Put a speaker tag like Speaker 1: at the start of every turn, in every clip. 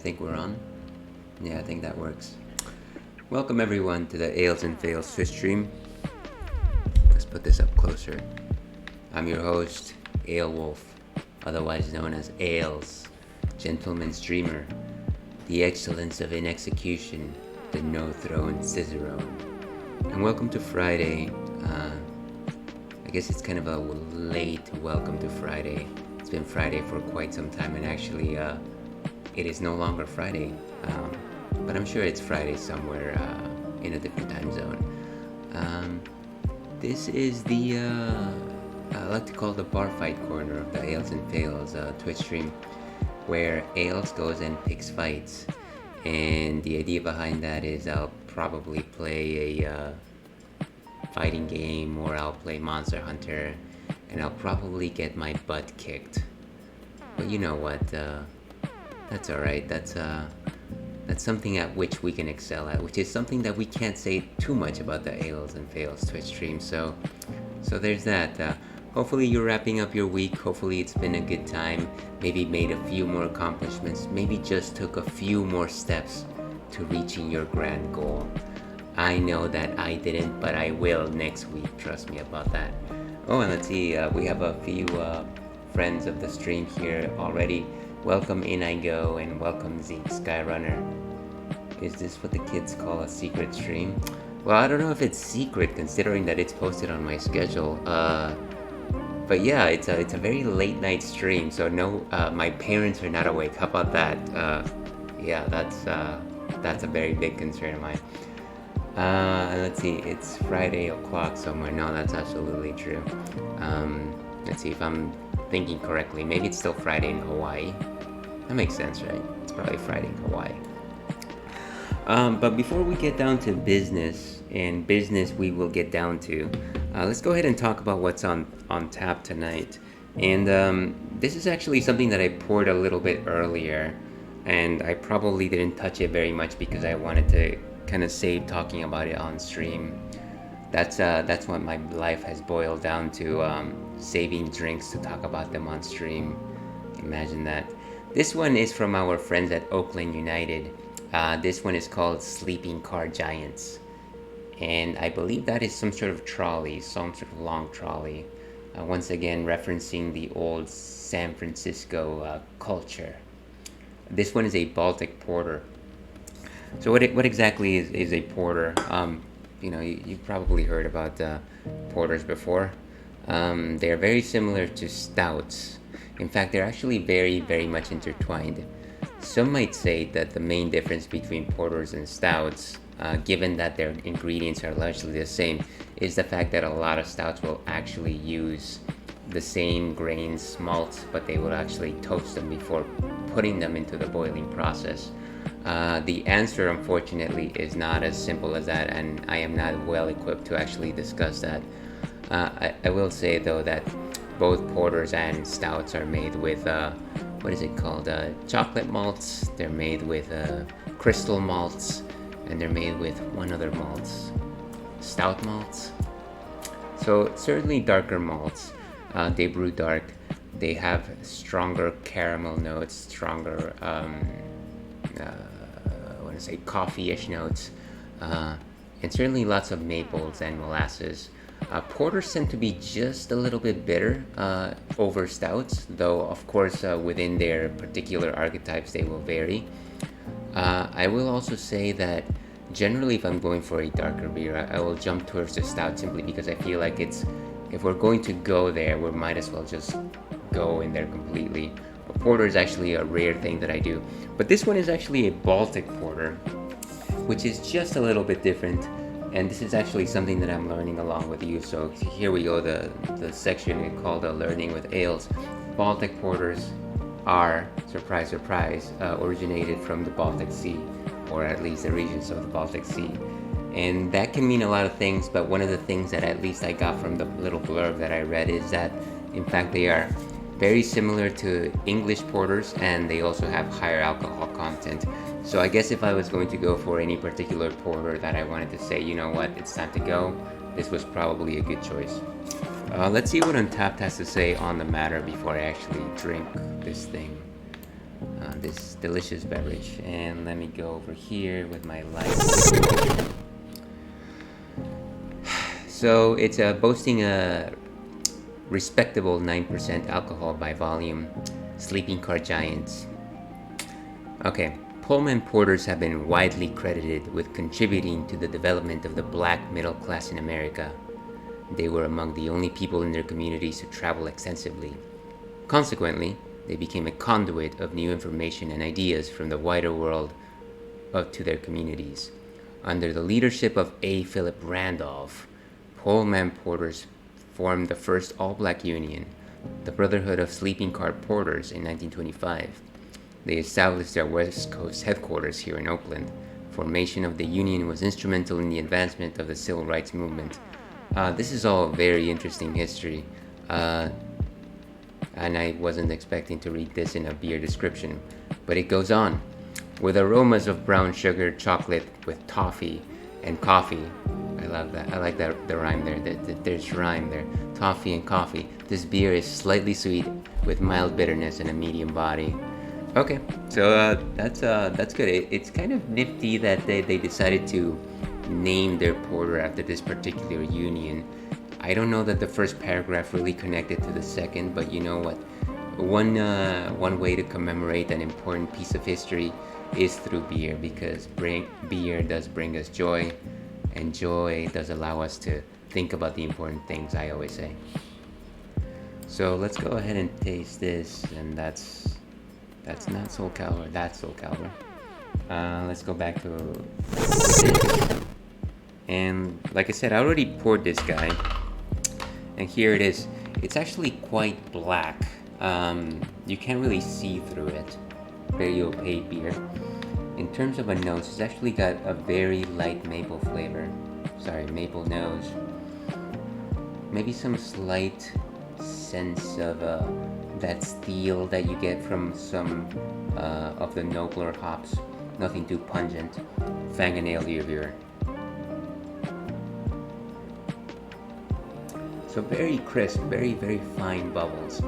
Speaker 1: think we're on. Yeah, I think that works. Welcome everyone to the Ales and Fails Twitch stream. Let's put this up closer. I'm your host, Ale Wolf, otherwise known as Ales, gentleman's dreamer, the excellence of inexecution, the no-throne Cicerone. And welcome to Friday. I guess it's kind of a late welcome to Friday. It's been Friday for quite some time, and actually it is no longer Friday, but I'm sure it's Friday somewhere in a different time zone. This is the I like to call the bar fight corner of the Ales and Fails Twitch stream, where Ales goes and picks fights, and the idea behind that is I'll probably play a fighting game, or I'll play Monster Hunter, and I'll probably get my butt kicked. But you know what? That's alright. That's something at which we can excel at, which is something that we can't say too much about the Ales and Fails Twitch stream. So there's that. Hopefully you're wrapping up your week. Hopefully it's been a good time. Maybe made a few more accomplishments. Maybe just took a few more steps to reaching your grand goal. I know that I didn't, but I will next week. Trust me about that. Oh, and let's see. We have a few friends of the stream here already. Welcome In I Go, and welcome Zeke Skyrunner. Is this what the kids call a secret stream? Well, I don't know if it's secret considering that it's posted on my schedule. But yeah, it's a very late night stream, so no, my parents are not awake. How about that? Yeah, that's a very big concern of mine. And let's see, it's Friday o'clock somewhere. No, that's absolutely true. Let's see if I'm thinking correctly. Maybe it's still Friday in Hawaii. That makes sense, right? It's probably Friday in Hawaii. But before we get down to business, and business we will get down to, let's go ahead and talk about what's on tap tonight. And this is actually something that I poured a little bit earlier, and I probably didn't touch it very much because I wanted to kind of save talking about it on stream. That's what my life has boiled down to, saving drinks to talk about them on stream. Imagine that. This one is from our friends at Oakland United. This one is called Sleeping Car Giants, and I believe that is some sort of trolley, some sort of long trolley, once again referencing the old San Francisco culture. This one is a Baltic porter. So what exactly is a porter? You've probably heard about porters before. They're very similar to stouts. In fact, they're actually very, very much intertwined. Some might say that the main difference between porters and stouts, given that their ingredients are largely the same, is the fact that a lot of stouts will actually use the same grains, malts, but they will actually toast them before putting them into the boiling process. The answer, unfortunately, is not as simple as that, and I am not well equipped to actually discuss that. I will say, though, that both porters and stouts are made with, what is it called? Chocolate malts. They're made with crystal malts, and they're made with one other malts. Stout malts. So certainly darker malts. They brew dark. They have stronger caramel notes, stronger coffee-ish notes, and certainly lots of maples and molasses. Porters tend to be just a little bit bitter over stouts, though of course within their particular archetypes they will vary. I will also say that generally if I'm going for a darker beer, I will jump towards the stout simply because I feel like if we're going to go there, we might as well just go in there completely. Porter is actually a rare thing that I do, but this one is actually a Baltic porter, which is just a little bit different, and this is actually something that I'm learning along with you. So here we go, the section called Learning with Ales. Baltic porters are, surprise surprise, originated from the Baltic Sea, or at least the regions of the Baltic Sea, and that can mean a lot of things, but one of the things that at least I got from the little blurb that I read is that in fact they are very similar to English porters, and they also have higher alcohol content. So I guess if I was going to go for any particular porter that I wanted to say, you know what, it's time to go, this was probably a good choice. Let's see what Untapped has to say on the matter before I actually drink this thing. this delicious beverage. And let me go over here with my light. So it's boasting a respectable 9% alcohol by volume. Sleeping Car Giants. Okay, Pullman porters have been widely credited with contributing to the development of the black middle class in America. They were among the only people in their communities to travel extensively. Consequently, they became a conduit of new information and ideas from the wider world to their communities. Under the leadership of A. Philip Randolph, Pullman porters formed the first all-black union, the Brotherhood of Sleeping Car Porters, in 1925. They established their West Coast headquarters here in Oakland. Formation of the union was instrumental in the advancement of the civil rights movement. This is all very interesting history, and I wasn't expecting to read this in a beer description, but it goes on. With aromas of brown sugar, chocolate, with toffee and coffee. I love that. I like that the rhyme there. There's rhyme there. Toffee and coffee. This beer is slightly sweet with mild bitterness and a medium body. Okay, so that's good. It's kind of nifty that they decided to name their porter after this particular union. I don't know that the first paragraph really connected to the second, but you know what? One way to commemorate an important piece of history is through beer, because beer does bring us joy, and joy does allow us to think about the important things, I always say. So let's go ahead and taste this, and that's not SoulCalibrew, that's SoulCalibrew. Let's go back to this. And like I said, I already poured this guy, and here it is. It's actually quite black. You can't really see through it. Very opaque beer. In terms of a nose, it's actually got a very light maple flavor. Sorry, maple nose. Maybe some slight sense of that steel that you get from some of the nobler hops. Nothing too pungent. Fang and ale beer. So very crisp, very, very fine bubbles.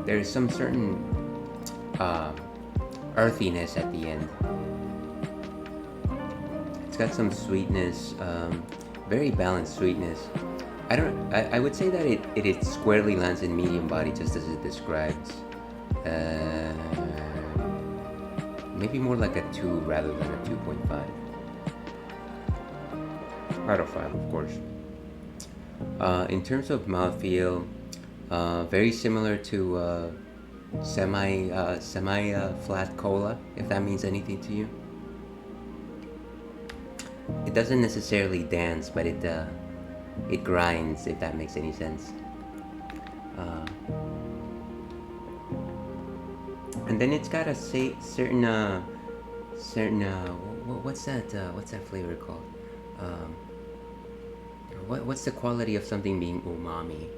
Speaker 1: There is some certain earthiness at the end. It's got some sweetness, very balanced sweetness. I would say that it squarely lands in medium body, just as it describes. Maybe more like a 2 rather than a 2.5. Out of 5, of course. In terms of mouthfeel, very similar to semi flat cola, if that means anything to you. It doesn't necessarily dance, but it grinds, if that makes any sense. And then it's got a certain what's that flavor called? What's the quality of something being umami?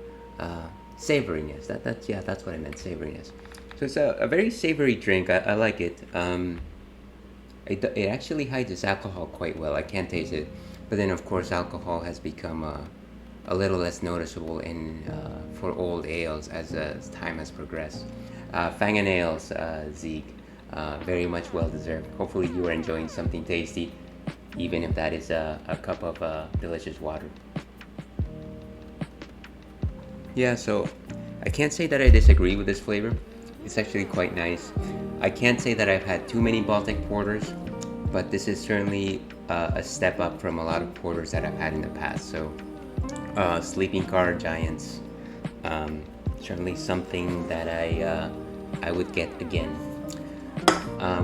Speaker 1: Savoriness. That's what I meant. Savoriness. So it's a very savory drink. I like it. It actually hides its alcohol quite well. I can't taste it, but then of course alcohol has become a little less noticeable for old ales as time has progressed. Fang and ales, Zeke, very much well deserved. Hopefully you are enjoying something tasty, even if that is a cup of delicious water. Yeah, so I can't say that I disagree with this flavor. It's actually quite nice. I can't say that I've had too many Baltic porters, but this is certainly a step up from a lot of porters that I've had in the past. So Sleeping Car Giants, certainly something that I would get again.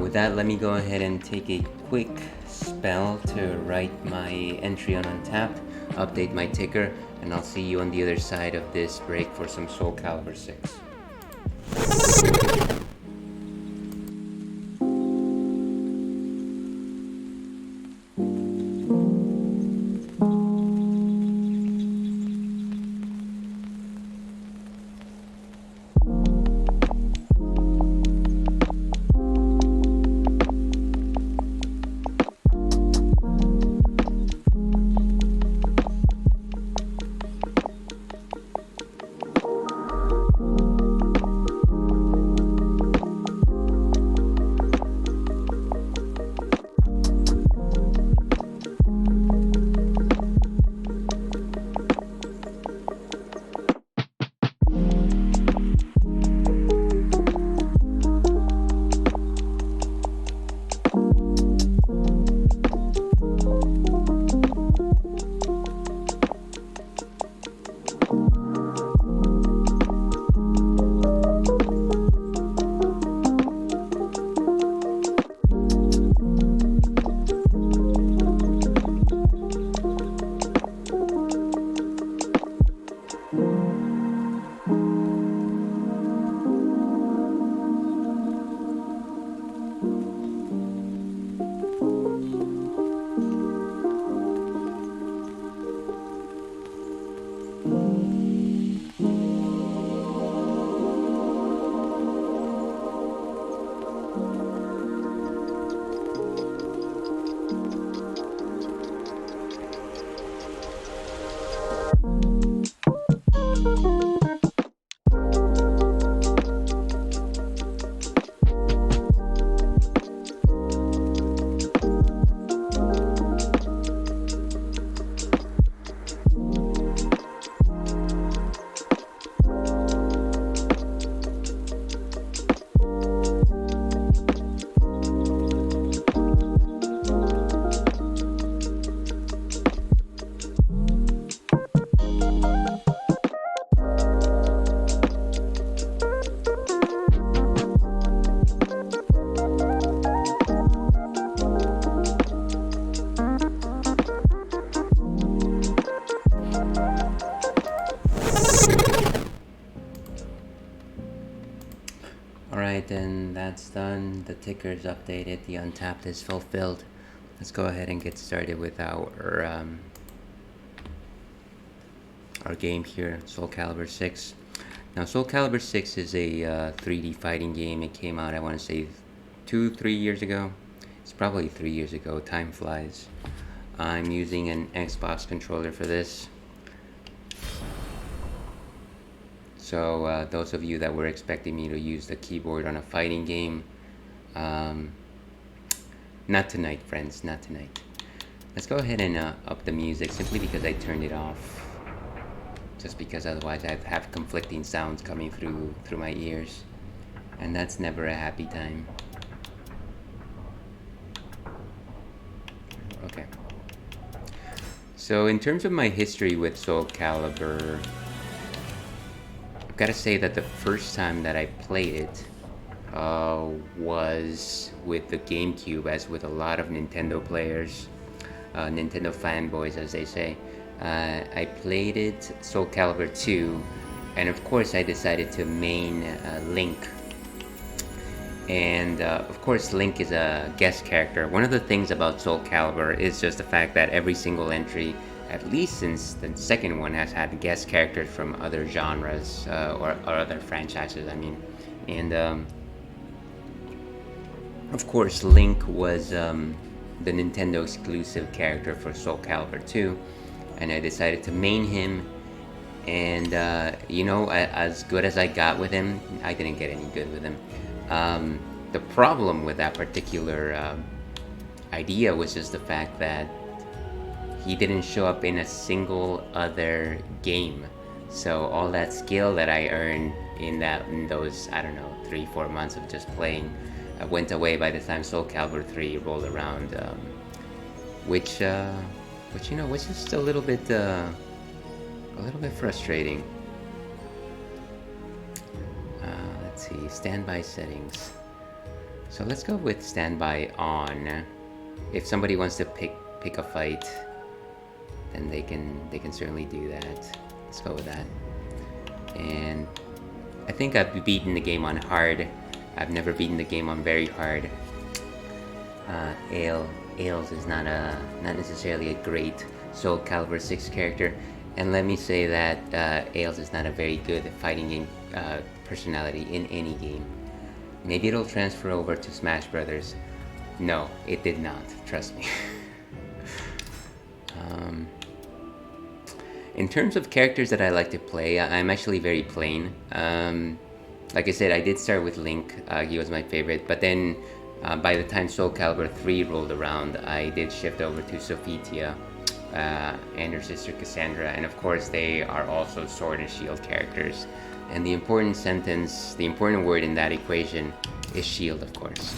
Speaker 1: With that, let me go ahead and take a quick spell to write my entry on Untappd, update my ticker, and I'll see you on the other side of this break for some SoulCalibrew 6. Alright, then that's done. The ticker is updated. The untapped is fulfilled. Let's go ahead and get started with our game here, SoulCalibrew 6. Now, SoulCalibrew 6 is a 3D fighting game. It came out, I want to say, 2-3 years ago. It's probably 3 years ago. Time flies. I'm using an Xbox controller for this. So those of you that were expecting me to use the keyboard on a fighting game, not tonight, friends, not tonight. Let's go ahead and up the music, simply because I turned it off. Just because otherwise I'd have conflicting sounds coming through my ears, and that's never a happy time. Okay. So in terms of my history with SoulCalibrew, I've got to say that the first time that I played it was with the GameCube, as with a lot of Nintendo players, Nintendo fanboys, as they say. I played it, SoulCalibrew 2, and of course I decided to main Link. And of course Link is a guest character. One of the things about SoulCalibrew is just the fact that every single entry, at least since the second one, has had guest characters from other genres or other franchises, I mean. And of course Link was the Nintendo exclusive character for SoulCalibrew 2, and I decided to main him. And you know, as good as I got with him, I didn't get any good with him. The problem with that particular idea was just the fact that he didn't show up in a single other game. So all that skill that I earned in those, I don't know, 3-4 months of just playing went away by the time SoulCalibrew 3 rolled around, which you know, was just a little bit frustrating. Let's see, standby settings. So let's go with standby on. If somebody wants to pick a fight, then they can certainly do that. Let's go with that. And I think I've beaten the game on hard. I've never beaten the game on very hard. Ails is not necessarily a great SoulCalibrew 6 character, and let me say that Ails is not a very good fighting game personality in any game. Maybe it'll transfer over to Smash Brothers. No, it did not. Trust me. In terms of characters that I like to play, I'm actually very plain. Like I said, I did start with Link. He was my favorite, but then by the time SoulCalibrew 3 rolled around, I did shift over to Sophitia and her sister Cassandra, and of course they are also Sword and Shield characters. And the important word in that equation is shield, of course.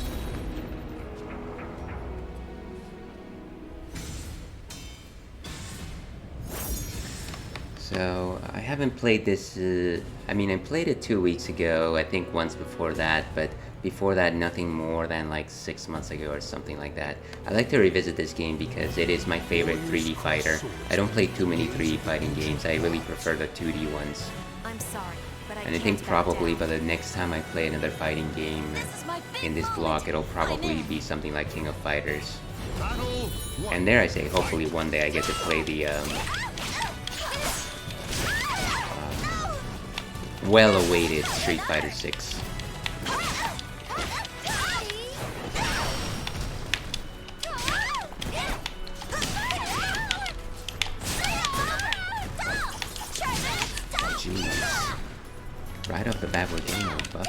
Speaker 1: So I haven't played this, I mean, I played it 2 weeks ago, I think once before that, but before that nothing more than like 6 months ago or something like that. I like to revisit this game because it is my favorite 3D fighter. I don't play too many 3D fighting games, I really prefer the 2D ones.
Speaker 2: I'm sorry, but
Speaker 1: And I think probably by the next time I play another fighting game in this block, it'll probably be something like King of Fighters. And there I say, hopefully one day I get to play the well-awaited Street Fighter 6. Jeez. Right off the bat we're getting a buff.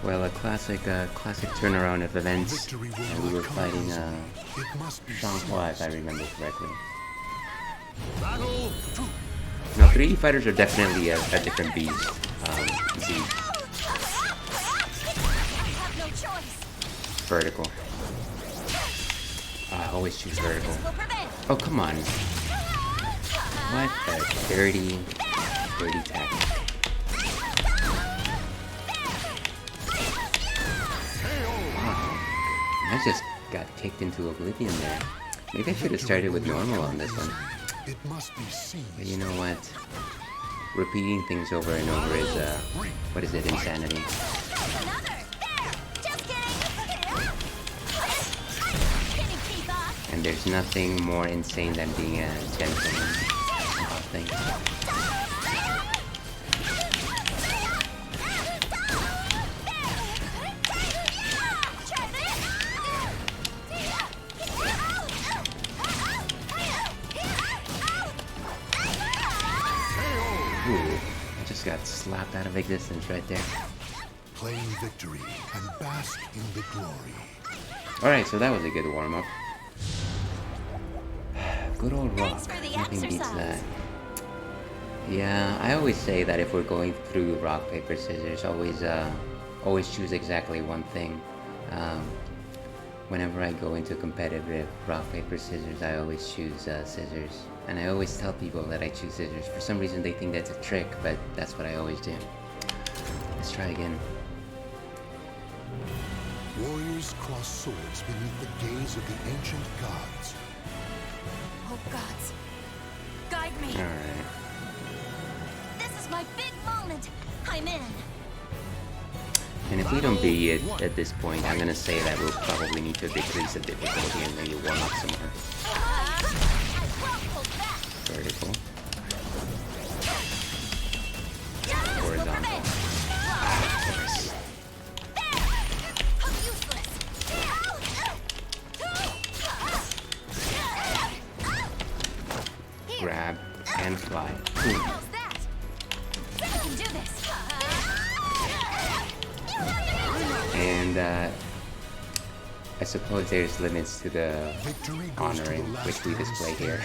Speaker 1: Well, a classic turnaround of events. We were fighting Changhua, if I remember correctly. No, 3D fighters are definitely a different beast. See, vertical. I always choose vertical. Oh, come on. What a dirty tactic. I just got kicked into oblivion there. Maybe I should have started with normal on this one.
Speaker 2: It must be seized.
Speaker 1: But you know what? Repeating things over and over is, what is it, insanity.
Speaker 3: Another! There! Just kidding! Can you keep up?
Speaker 1: And there's nothing more insane than being a gentleman about things. Ooh, I just got slapped out of existence right there.
Speaker 2: Claim victory and bask in the glory.
Speaker 1: Alright, so that was a good warm-up. Good old rock.
Speaker 3: Thanks for the
Speaker 1: Nothing beats
Speaker 3: exercise.
Speaker 1: that. Yeah, I always say that if we're going through rock, paper, scissors, always choose exactly one thing. Whenever I go into competitive rock, paper, scissors, I always choose scissors. And I always tell people that I choose scissors. For some reason they think that's a trick, but that's what I always do. Let's try again.
Speaker 2: Warriors cross swords beneath the gaze of the ancient gods.
Speaker 3: Oh, gods. Guide me.
Speaker 1: Alright.
Speaker 3: This is my big moment. I'm in.
Speaker 1: And if we don't beat it at this point, I'm gonna say that we'll probably need to decrease the difficulty and maybe warm up some more.
Speaker 3: I won't hold back.
Speaker 1: Vertical.
Speaker 3: Justice will
Speaker 1: Horizontal.
Speaker 3: prevail.
Speaker 1: Of course.
Speaker 3: How useless. Here.
Speaker 1: Grab and fly. Boom.
Speaker 3: How's that? I can do this.
Speaker 1: And I suppose there's limits to the
Speaker 2: Victory goes
Speaker 1: honor
Speaker 2: to
Speaker 1: in
Speaker 2: the last
Speaker 1: which we
Speaker 2: one
Speaker 1: display here.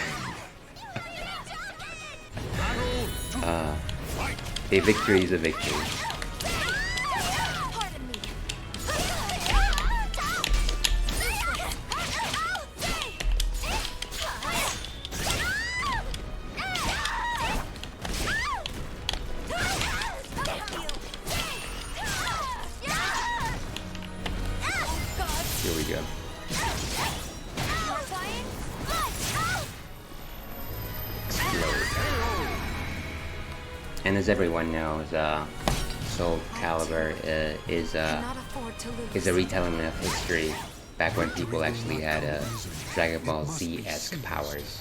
Speaker 2: standing.
Speaker 1: A victory is a victory.
Speaker 3: Pardon me.
Speaker 1: Here we go. Explode. And as everyone knows, SoulCalibrew is a retelling of history back when people actually had Dragon Ball Z-esque powers.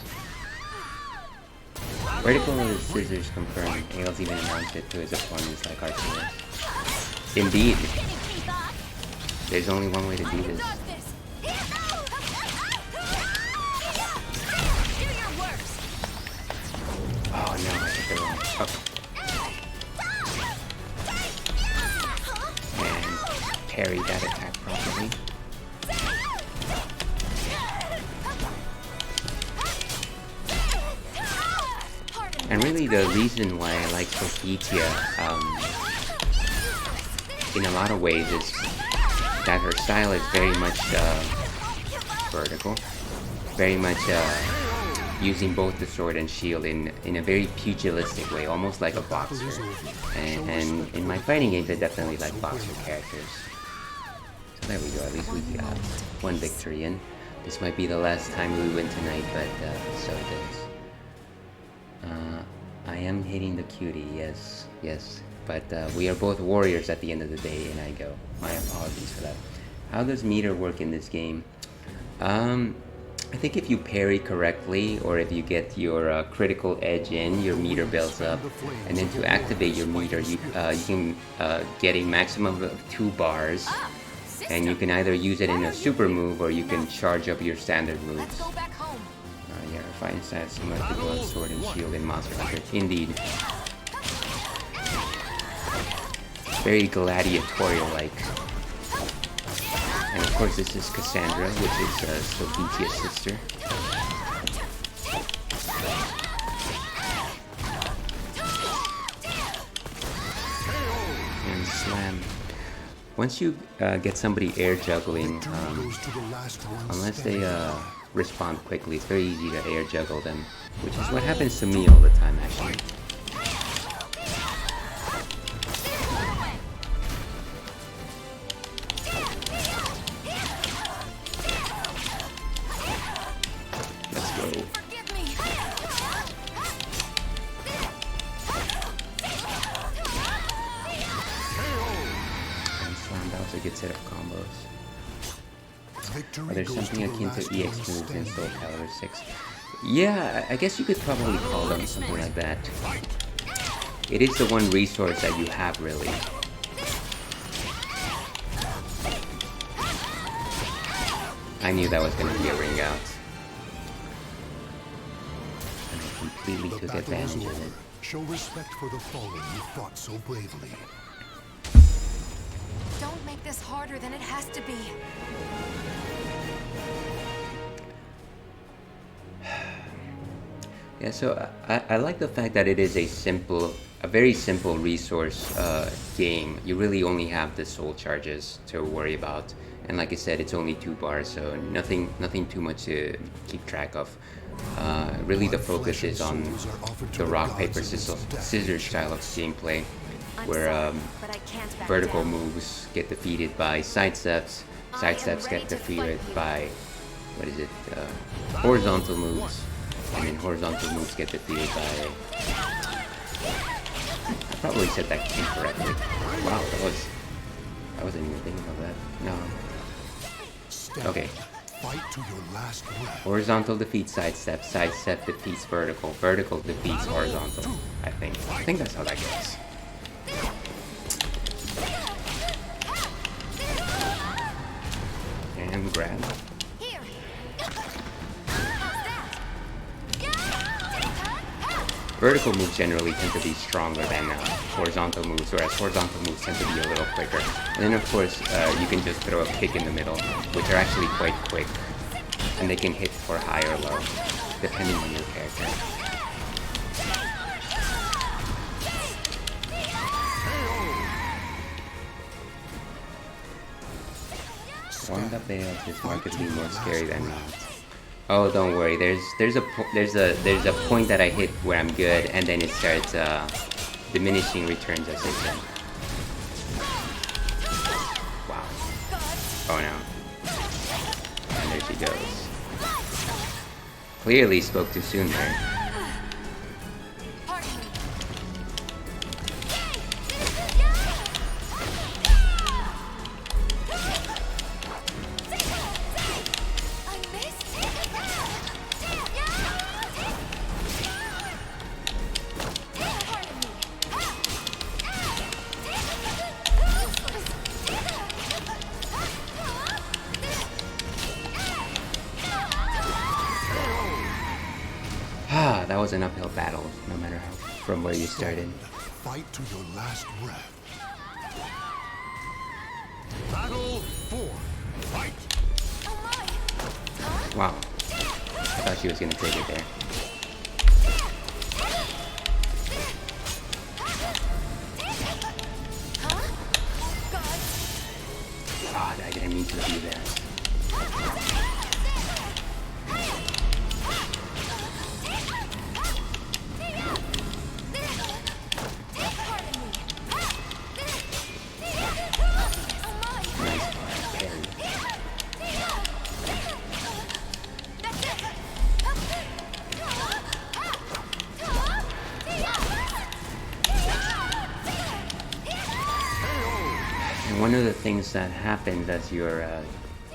Speaker 1: Vertical scissors confirmed. Ails even announced it to his opponents like Arceus. Indeed, there's only one way to do this. Oh no, I hit the wrong. Okay. And parry that attack properly. And really the reason why I like Sophia, in a lot of ways is that her style is very much vertical, very much using both the sword and shield in a very pugilistic way, almost like a boxer. And in my fighting games, I definitely like boxer characters. So there we go, at least we got one victory in. This might be the last time we win tonight, but so it is. I am hitting the cutie, yes, yes. But we are both warriors at the end of the day, and I go. My apologies for that. How does meter work in this game? I think if you parry correctly, or if you get your critical edge in, your meter builds up. And then to activate your meter, you can get a maximum of 2 bars. And you can either use it in a super move, or you can charge up your standard moves.
Speaker 3: Let's go back home.
Speaker 1: Yeah, fighting stats similar to the sword and shield in Monster Hunter. Indeed. Very gladiatorial-like. And of course this is Cassandra, which is Sophitia's sister. And slam. Once you get somebody air juggling, unless they respond quickly, it's very easy to air juggle them, which is what happens to me all the time actually. Let's go. That was a good set of combos.
Speaker 2: Victory
Speaker 1: There's
Speaker 2: goes
Speaker 1: something
Speaker 2: to the
Speaker 1: akin
Speaker 2: last
Speaker 1: to EX
Speaker 2: one
Speaker 1: moves in
Speaker 2: standing.
Speaker 1: SoulCalibrew 6. Yeah, I guess you could probably call them something like that. It is the one resource that you have, really. I knew that was going to be a ring out. And I completely
Speaker 2: The
Speaker 1: took
Speaker 2: battle is
Speaker 1: advantage of
Speaker 2: over.
Speaker 1: it.
Speaker 2: Show respect for the fallen you fought so bravely.
Speaker 3: Don't make this harder than it has to be.
Speaker 1: Yeah, so I like the fact that it is a very simple resource game. You really only have the soul charges to worry about, and like I said, it's only 2 bars, so nothing too much to keep track of. Really, the focus is on the rock paper scissors style of gameplay, where vertical moves get defeated by sidesteps, sidesteps get defeated by horizontal moves. And then horizontal moves get defeated by... I probably said that incorrectly. Wow, I wasn't even thinking of that. No. Okay.
Speaker 2: Fight to your last breath.
Speaker 1: Horizontal defeats sidestep, sidestep defeats vertical, vertical defeats horizontal. I think that's how that goes. And grab. Vertical moves generally tend to be stronger than horizontal moves, whereas horizontal moves tend to be a little quicker. And then of course, you can just throw a kick in the middle, which are actually quite quick. And they can hit for high or low, depending on your character. One that fails is markedly more scary than not. Oh, don't worry. There's a point that I hit where I'm good, and then it starts diminishing returns as I go. Wow. Oh no. And there she goes. Clearly spoke too soon there. That was an uphill battle, no matter how from where you started.
Speaker 2: Fight to your last breath. Battle 4. Fight.
Speaker 1: Wow. I thought she was gonna take it there. God, I didn't mean to do that. One of the things that happens as you're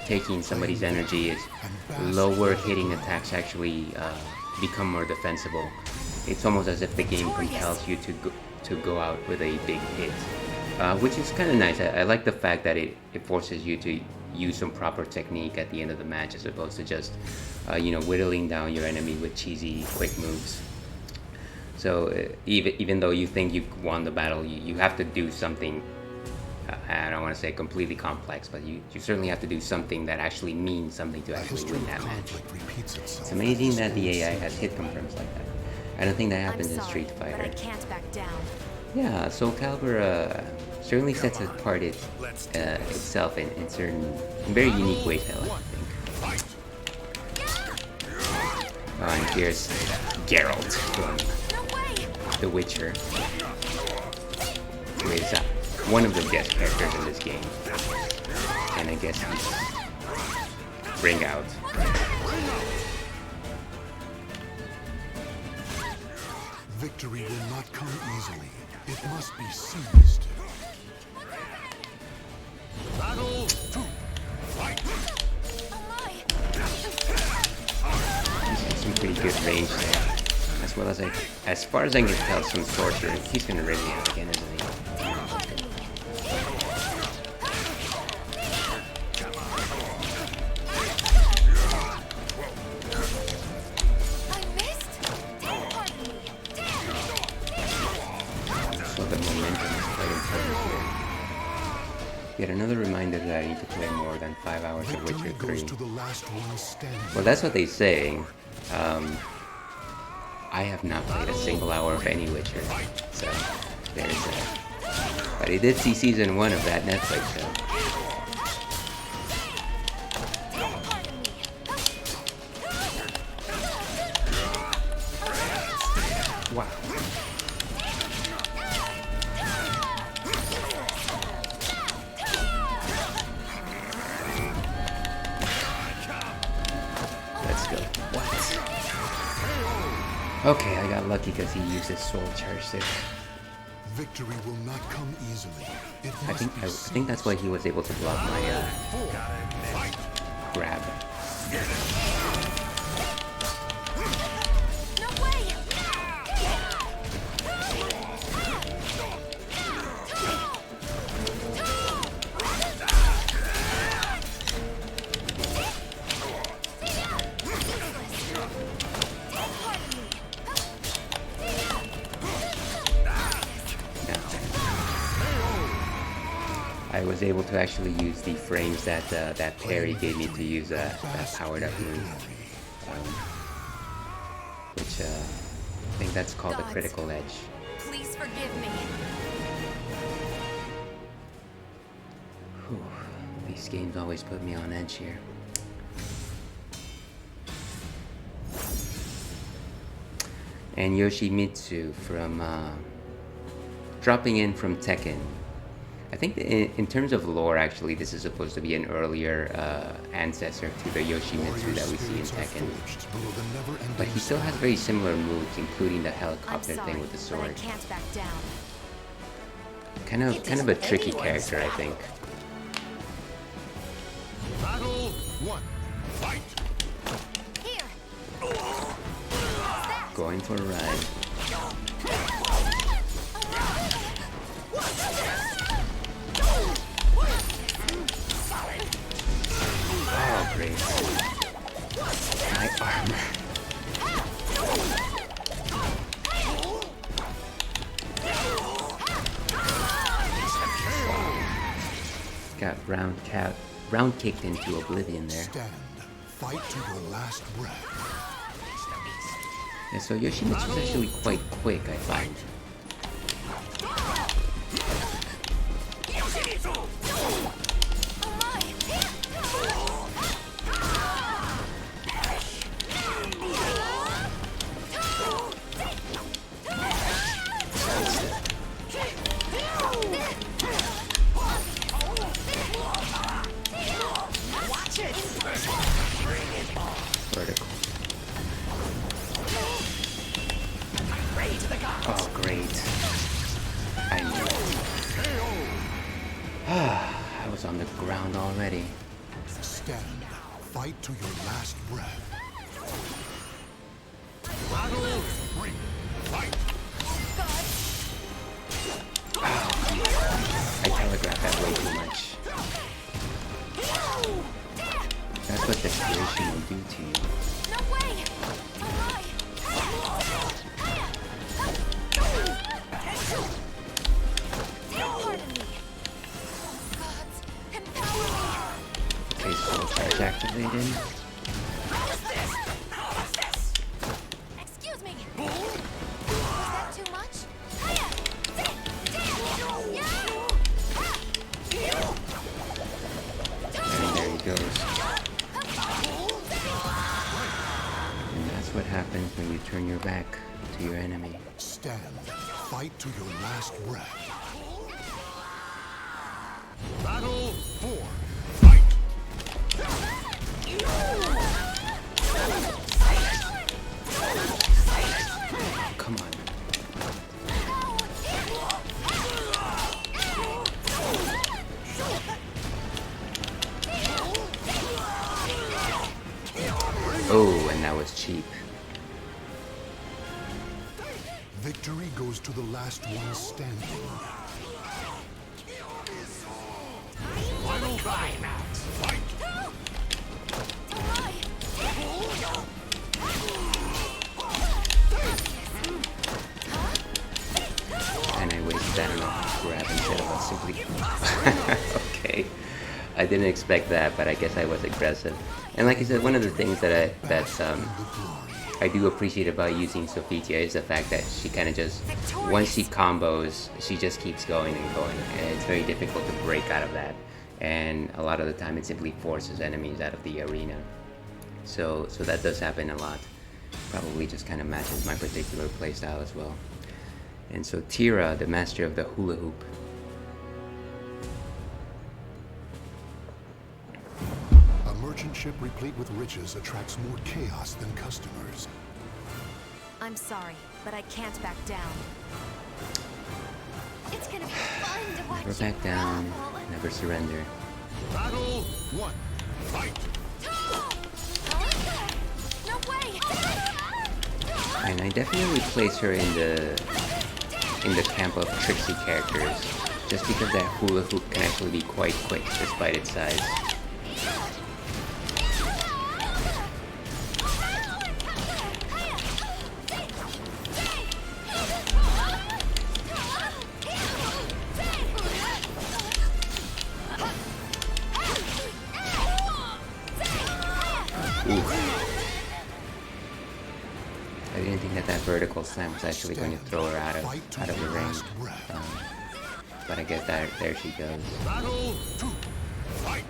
Speaker 1: taking somebody's energy is lower hitting attacks actually become more defensible. It's almost as if the game compels you to go out with a big hit, which is kind of nice. I like the fact that it forces you to use some proper technique at the end of the match, as opposed to just whittling down your enemy with cheesy quick moves. So even though you think you've won the battle, you have to do something. I don't want to say completely complex, but you certainly have to do something that actually means something to actually win that match. It's amazing that the AI has hit confirms like that. I don't think that happens in Street Fighter.
Speaker 3: But I can't back down.
Speaker 1: Yeah, SoulCalibrew certainly sets apart itself in very unique ways, I think. Oh, and here's Geralt from The Witcher, who is one of the guest characters in this game, and I guess he's ring out.
Speaker 2: Victory will not come easily. It must be seized.
Speaker 1: He's got some pretty good range there. As well as as far as I can tell, some sorcerer. He's gonna raise me out again, isn't he? So the momentum is quite important here. Yet another reminder that I need to play more than 5 hours of Witcher 3. Well, that's what they say. I have not played a single hour of any Witcher, so there's that. But I did see season 1 of that Netflix show. Wow. Let's go. What? Okay, I got lucky because he used his sword charge there.
Speaker 2: Victory will not come easily.
Speaker 1: I think that's why he was able to block my grab. I was able to actually use the frames that that parry gave me to use that powered up move, which I think that's called the critical edge.
Speaker 3: Please forgive me.
Speaker 1: Whew. These games always put me on edge here. And Yoshimitsu from dropping in from Tekken. I think in terms of lore, actually, this is supposed to be an earlier ancestor to the Yoshimitsu that we see in Tekken. But he still has very similar moves, including the helicopter thing with the sword.
Speaker 3: I can't back down.
Speaker 1: Kind of a tricky character, I think.
Speaker 2: Battle 1. Fight.
Speaker 3: Here.
Speaker 1: Going for a ride. Oh, great. My armor. Got round kicked into oblivion there.
Speaker 2: Stand. Fight to your last breath.
Speaker 1: Yeah, so Yoshimitsu's actually quite quick, I find. Vertical. Oh, great. I knew it. I was on the ground already.
Speaker 2: Stand. Fight to your last breath.
Speaker 3: Battle
Speaker 2: 3. Fight.
Speaker 1: I telegraphed that way too much. That's what desperation will do to you.
Speaker 3: No way!
Speaker 1: Okay, soul charge activated.
Speaker 3: Excuse me! Was that too much?
Speaker 1: And there he goes. And that's what happens when you turn your back to your enemy.
Speaker 2: Stand. Fight to your last breath. Battle 4. Fight.
Speaker 1: Come on. Oh, and that was cheap.
Speaker 2: Victory goes to the last one standing.
Speaker 4: Final climax. Fight.
Speaker 1: And I wasted that enough grab instead of simply... Okay. I didn't expect that, but I guess I was aggressive. And like I said, one of the things that I do appreciate about using Sophia is the fact that she kind of just, once she combos, she just keeps going and going. And it's very difficult to break out of that. And a lot of the time it simply forces enemies out of the arena. So that does happen a lot. Probably just kind of matches my particular playstyle as well. And so Tira, the master of the hula hoop.
Speaker 2: A merchant ship replete with riches attracts more chaos than customers.
Speaker 3: I'm sorry, but I can't back down. It's gonna be fun to watch.
Speaker 1: Never back down, never surrender.
Speaker 4: Battle 1. Fight.
Speaker 3: No way!
Speaker 1: And I definitely place her in the camp of tricksy characters, just because that hula hoop can actually be quite quick despite its size. I didn't think that vertical slam was actually going to throw her out of the ring. But I guess there she goes.
Speaker 4: Battle 2. Fight.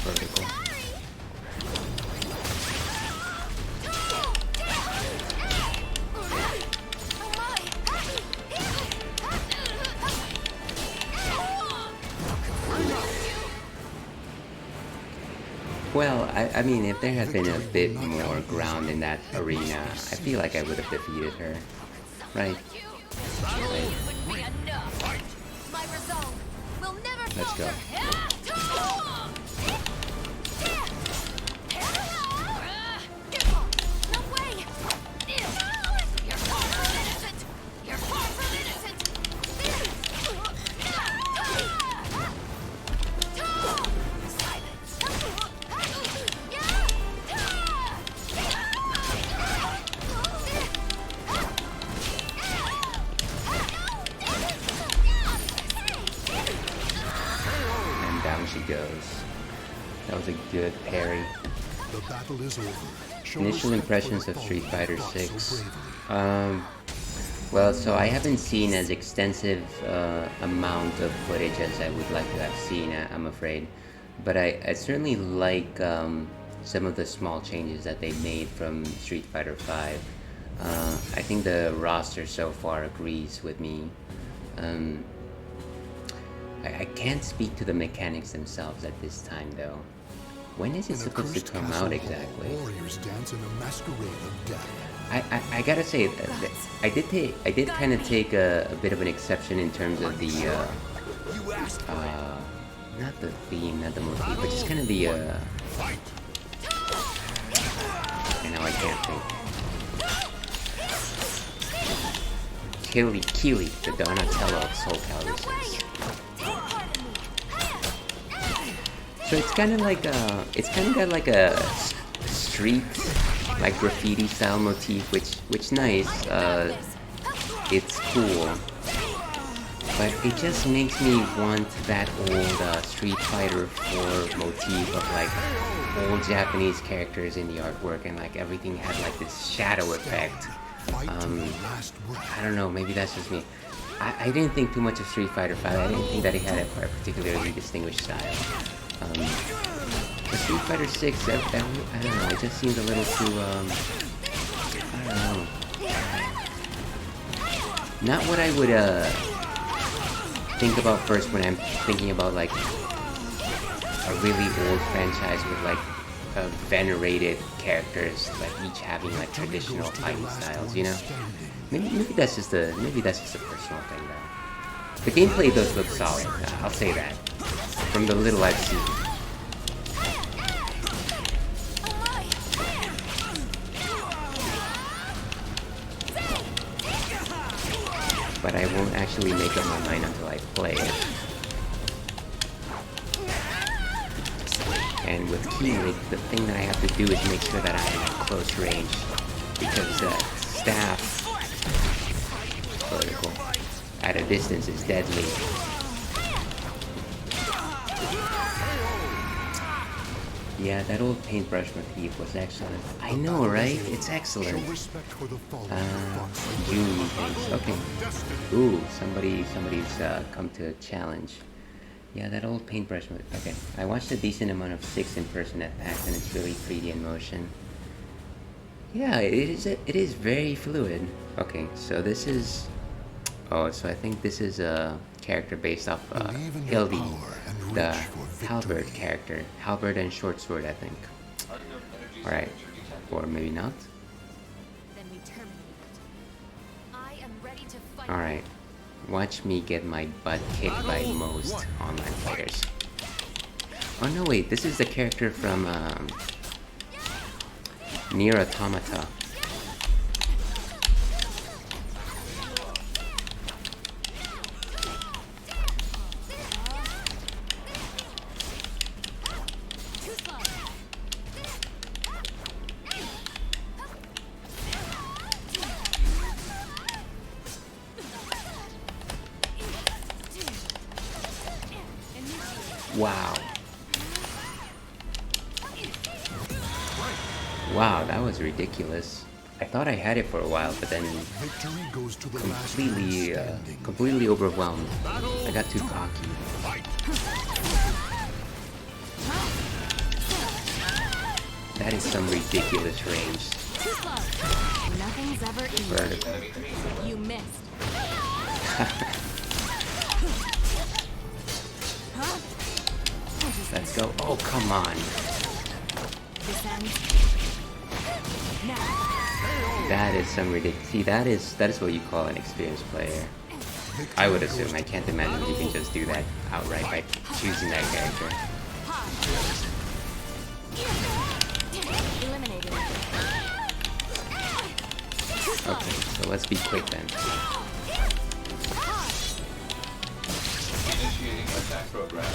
Speaker 1: Vertical. Well, I mean, if there had been a bit more ground in that arena, I feel like I would have defeated her. Right? Let's go. Down she goes. That was a good parry.
Speaker 2: The battle is over.
Speaker 1: Initial impressions of Street Fighter 6. Well, so I haven't seen as extensive amount of footage as I would like to have seen, I'm afraid. But I certainly like some of the small changes that they made from Street Fighter 5. I think the roster so far agrees with me. I can't speak to the mechanics themselves at this time, though. When is it supposed to come out exactly?
Speaker 2: Warriors dance in a masquerade of death.
Speaker 1: I gotta say, I did kind of take a bit of an exception in terms of the not the theme, not the motif, but just kind of the and now I can't think. Keely, the Donatello of SoulCalibrew 6. So it's kind of like it's kind of got like a street, like graffiti style motif, which nice. It's cool, but it just makes me want that old Street Fighter 4 motif of like old Japanese characters in the artwork, and like everything had like this shadow effect. I don't know, maybe that's just me. I didn't think too much of Street Fighter 5. I didn't think that it had a particularly distinguished style. But Street Fighter 6, I don't know, it just seems a little too, I don't know. Not what I would, think about first when I'm thinking about like a really old franchise with like venerated characters, like each having like traditional fighting styles, you know? Maybe that's just a personal thing though. The gameplay does look solid, I'll say that. From the little I've seen. But I won't actually make up my mind until I play it. And with Keylink, the thing that I have to do is make sure that I am at close range. Because staff vertical at a distance is deadly. Yeah, that old paintbrush motif was excellent. I know, right? It's excellent. June things. Okay. Ooh, somebody's come to challenge. Yeah, that old paintbrush motif. Okay. I watched a decent amount of 6 in person at PAX, and it's really 3D in motion. Yeah, it is very fluid. Okay, so this is... Oh, so I think this is a character based off Hildy, the halberd character. Halberd and short sword, I think. Alright, or maybe not. Alright, watch me get my butt kicked by most online players. Oh no, wait, this is the character from Nier Automata. Wow. Wow, that was ridiculous. I thought I had it for a while, but then completely overwhelmed. I got too cocky. That is some ridiculous range.
Speaker 3: Nothing's ever easy. You missed.
Speaker 1: Let's go. Oh, come on. That is some ridiculous. See, that is what you call an experienced player. I would assume. I can't imagine you can just do that outright by choosing that character. Okay, so let's be quick then.
Speaker 5: Initiating attack program.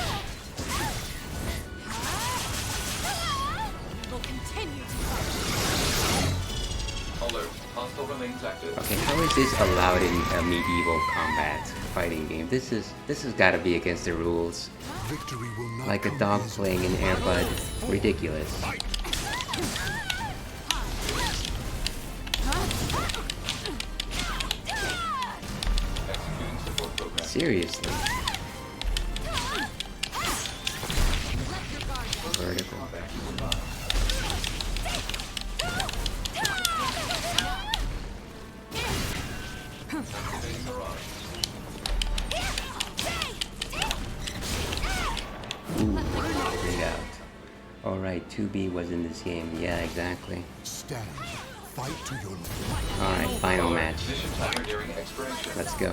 Speaker 5: Alert. Hostile remains active.
Speaker 1: Okay, how is this allowed in a medieval combat fighting game? This has got to be against the rules. Like a dog playing an Airbud. Ridiculous.
Speaker 5: Executing support program.
Speaker 1: Seriously. Vertical. Ooh, straight out. Alright, 2B was in this game. Yeah, exactly. Alright, final match.
Speaker 5: Mission timer nearing expiration.
Speaker 1: Let's go.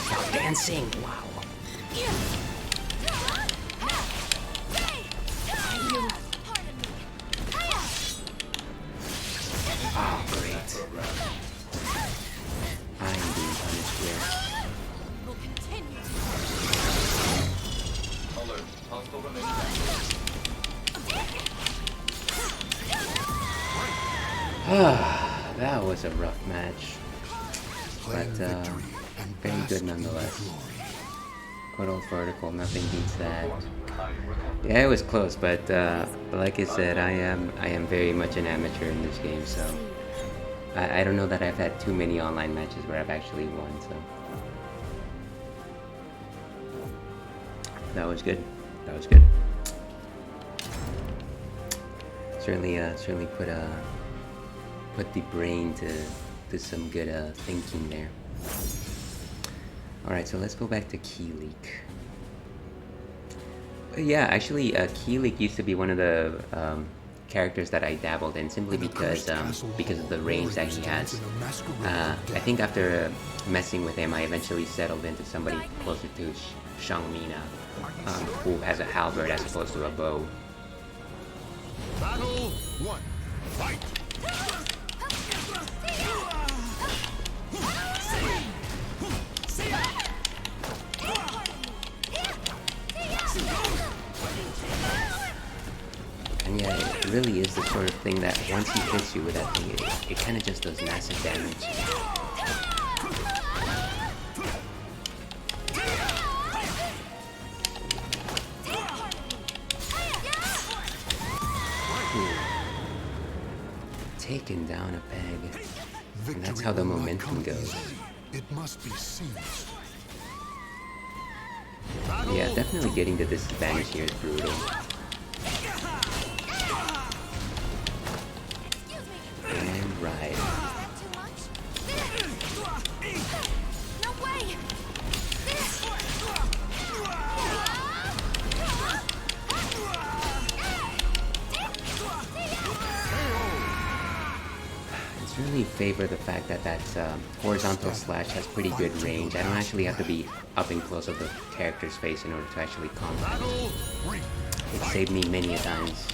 Speaker 1: Stop dancing! Wow. Oh, great. I am being punished here.
Speaker 5: Alert. Hostile remains active.
Speaker 1: That was a rough match. But, very good nonetheless. Good old vertical, nothing beats that. Yeah, it was close, but like I said, I am very much an amateur in this game, so I don't know that I've had too many online matches where I've actually won, so that was good. That was good. Certainly put the brain to some good thinking there. All right, so let's go back to Key Leak. Yeah, actually, Key Leak used to be one of the characters that I dabbled in simply because of the range that he has. I think after messing with him, I eventually settled into somebody closer to Shangmina, who has a halberd as opposed to a bow.
Speaker 4: Battle 1. Fight!
Speaker 1: And yeah, it really is the sort of thing that once he hits you with that thing, it kind of just does massive damage. Taken down a peg. And that's how the momentum goes.
Speaker 2: It must be seized.
Speaker 1: Yeah, definitely getting the disadvantage here is brutal. And ride.
Speaker 3: No way!
Speaker 1: It's really favor the fact that that horizontal slash has pretty good range. I don't actually have to be up and close of the character's face in order to actually combat. It saved me many a times.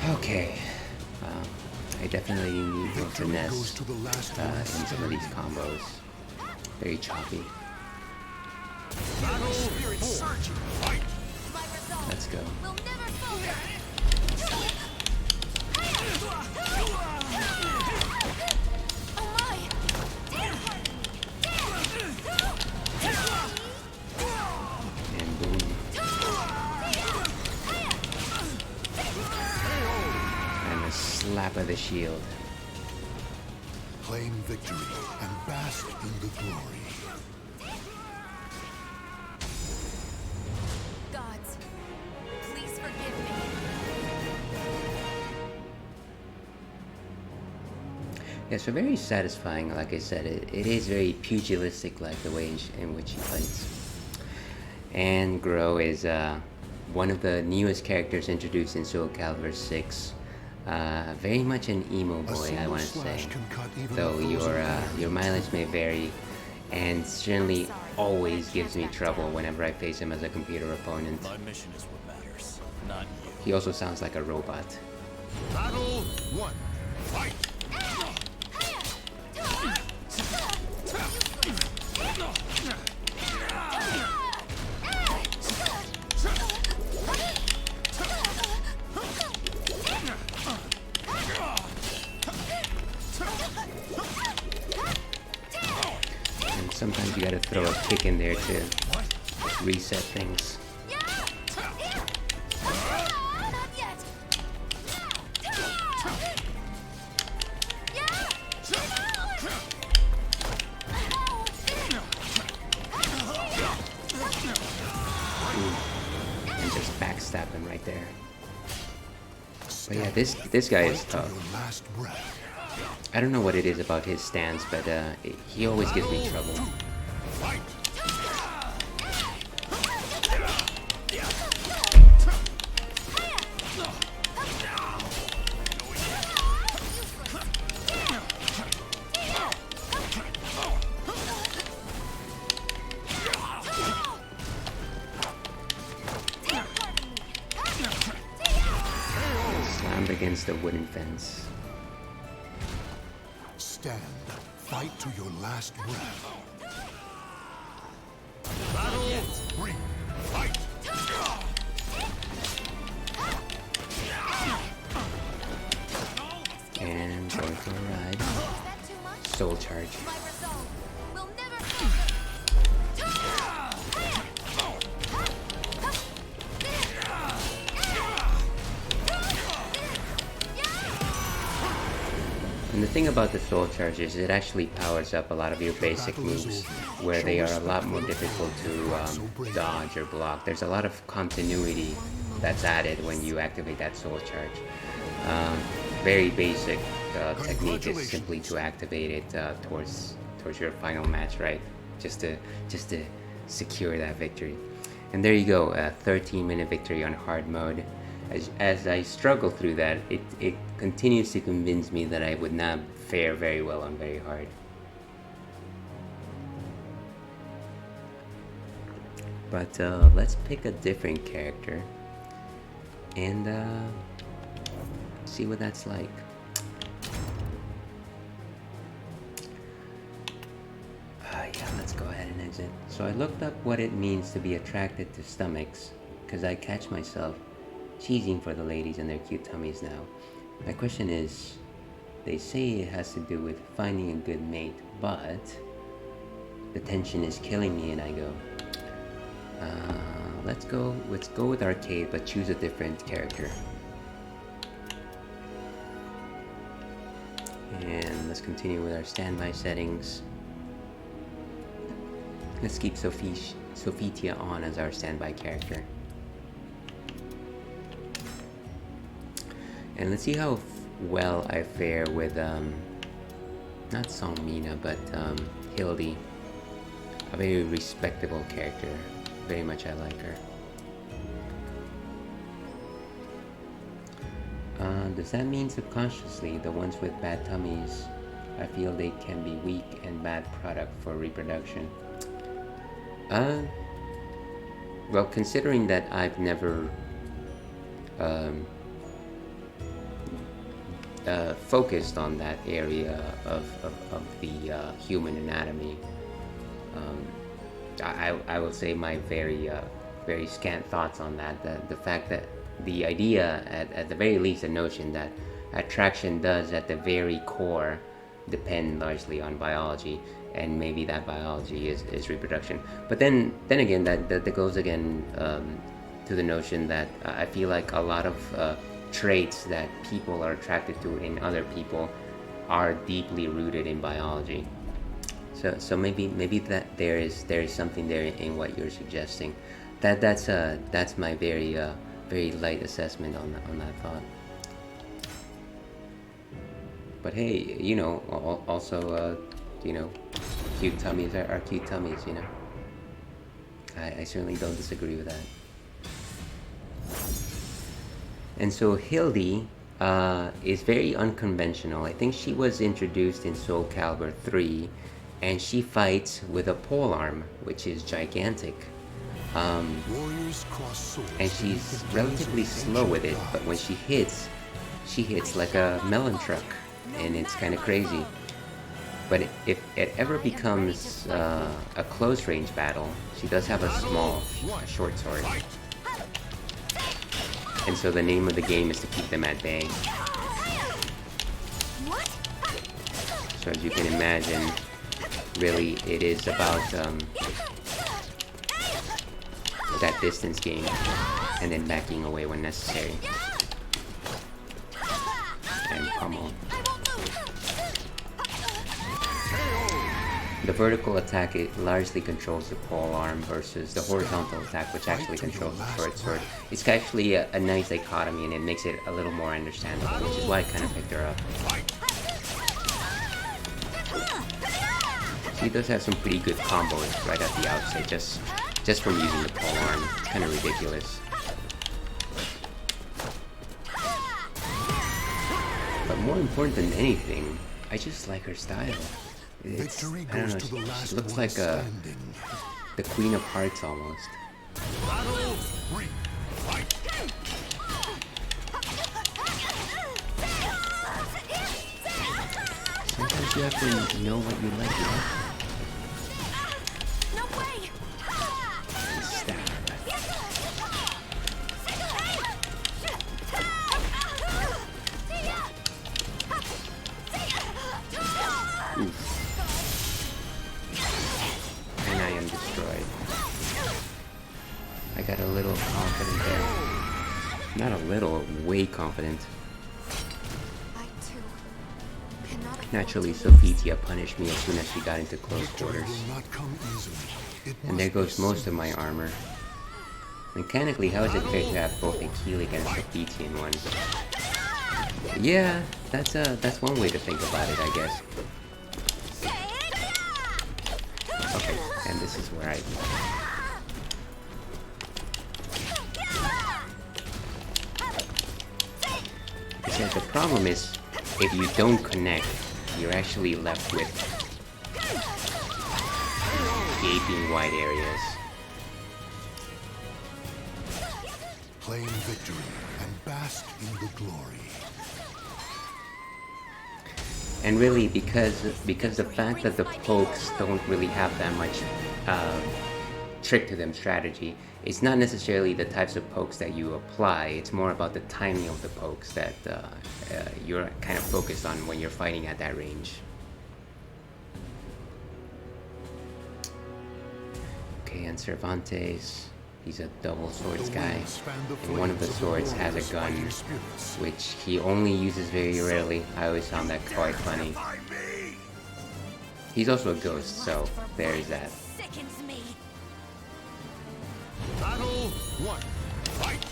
Speaker 1: Okay, I definitely need more finesse in some of these combos. Very choppy. Let's go. And boom. And a slap of the shield.
Speaker 2: Claim victory and bask in the glory.
Speaker 3: Gods, please forgive me.
Speaker 1: Yeah, so very satisfying. Like I said, it is very pugilistic, like the way in which he fights. And Grow is one of the newest characters introduced in SoulCalibrew 6. Very much an emo boy, I want to say. Though your mileage may vary, and certainly always gives me trouble whenever I face him as a computer opponent.
Speaker 6: My mission is what matters, not you.
Speaker 1: He also sounds like a robot.
Speaker 4: Battle 1. Fight!
Speaker 1: And sometimes you gotta throw a kick in there to reset things. And just backstab him right there. But yeah, this guy is tough. I don't know what it is about his stance, but he always gives me trouble. Slammed against the wooden fence.
Speaker 2: Stand Fight to your last breath.
Speaker 4: Battle 3. Fight.
Speaker 1: And going for a ride.
Speaker 3: Is that too much?
Speaker 1: Soul charge.
Speaker 3: My resolve will never
Speaker 1: And the thing about the soul charge is it actually powers up a lot of your basic moves, where they are a lot more difficult to dodge or block. There's a lot of continuity that's added when you activate that soul charge. Very basic technique is simply to activate it towards your final match, right? Just to secure that victory. And there you go, a 13-minute victory on hard mode. As I struggle through that, it continues to convince me that I would not fare very well on very hard. But let's pick a different character and see what that's like. Yeah, let's go ahead and exit. So I looked up what it means to be attracted to stomachs, because I catch myself cheesing for the ladies and their cute tummies now. My question is, they say it has to do with finding a good mate, but the tension is killing me and I go, let's go with arcade, but choose a different character. And let's continue with our standby settings. Let's keep Sophitia on as our standby character. And let's see how well I fare with, not Songmina, but Hildy. A very respectable character. Very much I like her. Does that mean subconsciously the ones with bad tummies, I feel they can be weak and bad product for reproduction? Well, considering that I've never focused on that area of the human anatomy, I will say my very scant thoughts on that. The fact that the idea, at the very least, the notion that attraction does at the very core depend largely on biology, and maybe that biology is reproduction. But then again, that goes again to the notion that I feel like a lot of traits that people are attracted to in other people are deeply rooted in biology. So maybe that there is something there in what you're suggesting. That's my very light assessment on that thought. But hey, you know, also you know, cute tummies are cute tummies, you know. I certainly don't disagree with that. And so Hildy is very unconventional. I think she was introduced in SoulCalibrew 3, and she fights with a polearm, which is gigantic.
Speaker 2: Warriors cross swords,
Speaker 1: And she's relatively slow with it, but when she hits like a melon truck, and it's kind of crazy. But if it ever becomes a close range battle, she does have a short sword. And so the name of the game is to keep them at bay. So as you can imagine, really it is about that distance game, and then backing away when necessary. And pummel. The vertical attack, it largely controls the polearm versus the horizontal attack, which actually controls the short sword. It's actually a nice dichotomy, and it makes it a little more understandable, which is why I kind of picked her up. She does have some pretty good combos right at the outset, just from using the polearm. It's kind of ridiculous. But more important than anything, I just like her style.
Speaker 2: victory
Speaker 1: I don't
Speaker 2: goes
Speaker 1: know,
Speaker 2: to the last
Speaker 1: she looks
Speaker 2: one
Speaker 1: like
Speaker 2: standing.
Speaker 1: the Queen of Hearts almost.
Speaker 4: Battle 3. Fight.
Speaker 1: Sometimes you have to know what you like, you know?
Speaker 3: No way!
Speaker 1: Stab. And I am destroyed. I got a little confident there. Not a little, way confident.
Speaker 3: I too cannot afford
Speaker 1: Naturally,
Speaker 3: to
Speaker 1: Sophia punished me as soon as she got into close
Speaker 2: Victory
Speaker 1: quarters.
Speaker 2: will not come easily. It
Speaker 1: And there
Speaker 2: must
Speaker 1: goes
Speaker 2: be
Speaker 1: most of my
Speaker 2: seized.
Speaker 1: armor. Mechanically, how is it fair to have both a Keelig and a Sophia in one? Yeah, that's one way to think about it, I guess. Okay, and this is where I... Because the problem is, if you don't connect, you're actually left with gaping wide areas.
Speaker 2: Claim victory and bask in the glory.
Speaker 1: And really, because the fact that the pokes don't really have that much trick to them strategy, it's not necessarily the types of pokes that you apply, it's more about the timing of the pokes that you're kind of focused on when you're fighting at that range. Okay, and Cervantes, he's a double swords
Speaker 2: The
Speaker 1: guy,
Speaker 2: winds fan the
Speaker 1: and one of the
Speaker 2: flames
Speaker 1: swords has
Speaker 2: warrior's
Speaker 1: a gun,
Speaker 2: fighting spirits.
Speaker 1: which he only uses very rarely. I always found that quite funny.
Speaker 4: By me!
Speaker 1: He's also a ghost, so there's that.
Speaker 3: sickens me.
Speaker 4: Battle 1. Fight!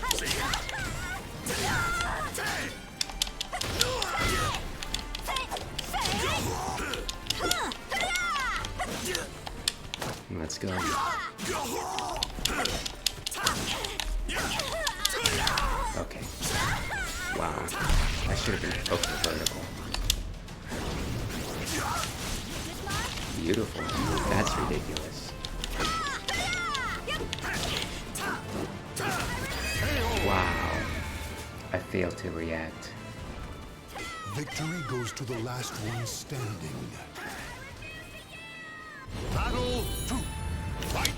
Speaker 1: Let's go. Okay. Wow. I should have been focused vertical. Beautiful. That's ridiculous. Wow. I failed to react.
Speaker 2: Victory goes to the last one standing.
Speaker 4: Battle 2. Fight!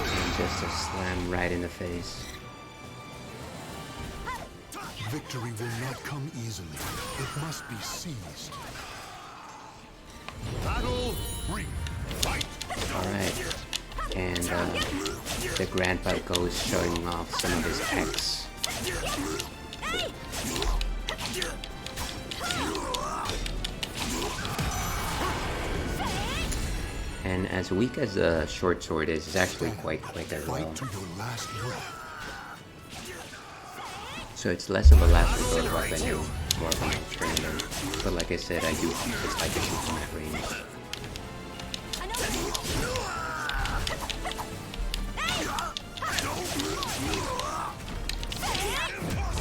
Speaker 1: And just a slam right in the face.
Speaker 2: Victory will not come easily. It must be seized.
Speaker 4: Battle 3. Fight!
Speaker 1: Alright. And the grandpa goes showing off some of his pecs. And as weak as the short sword is, it's actually quite quick as well.
Speaker 2: Fight to your last breath.
Speaker 1: So it's less of a last resort weapon and more of an alternative. But like I said, I do keep this like a shoot from that range.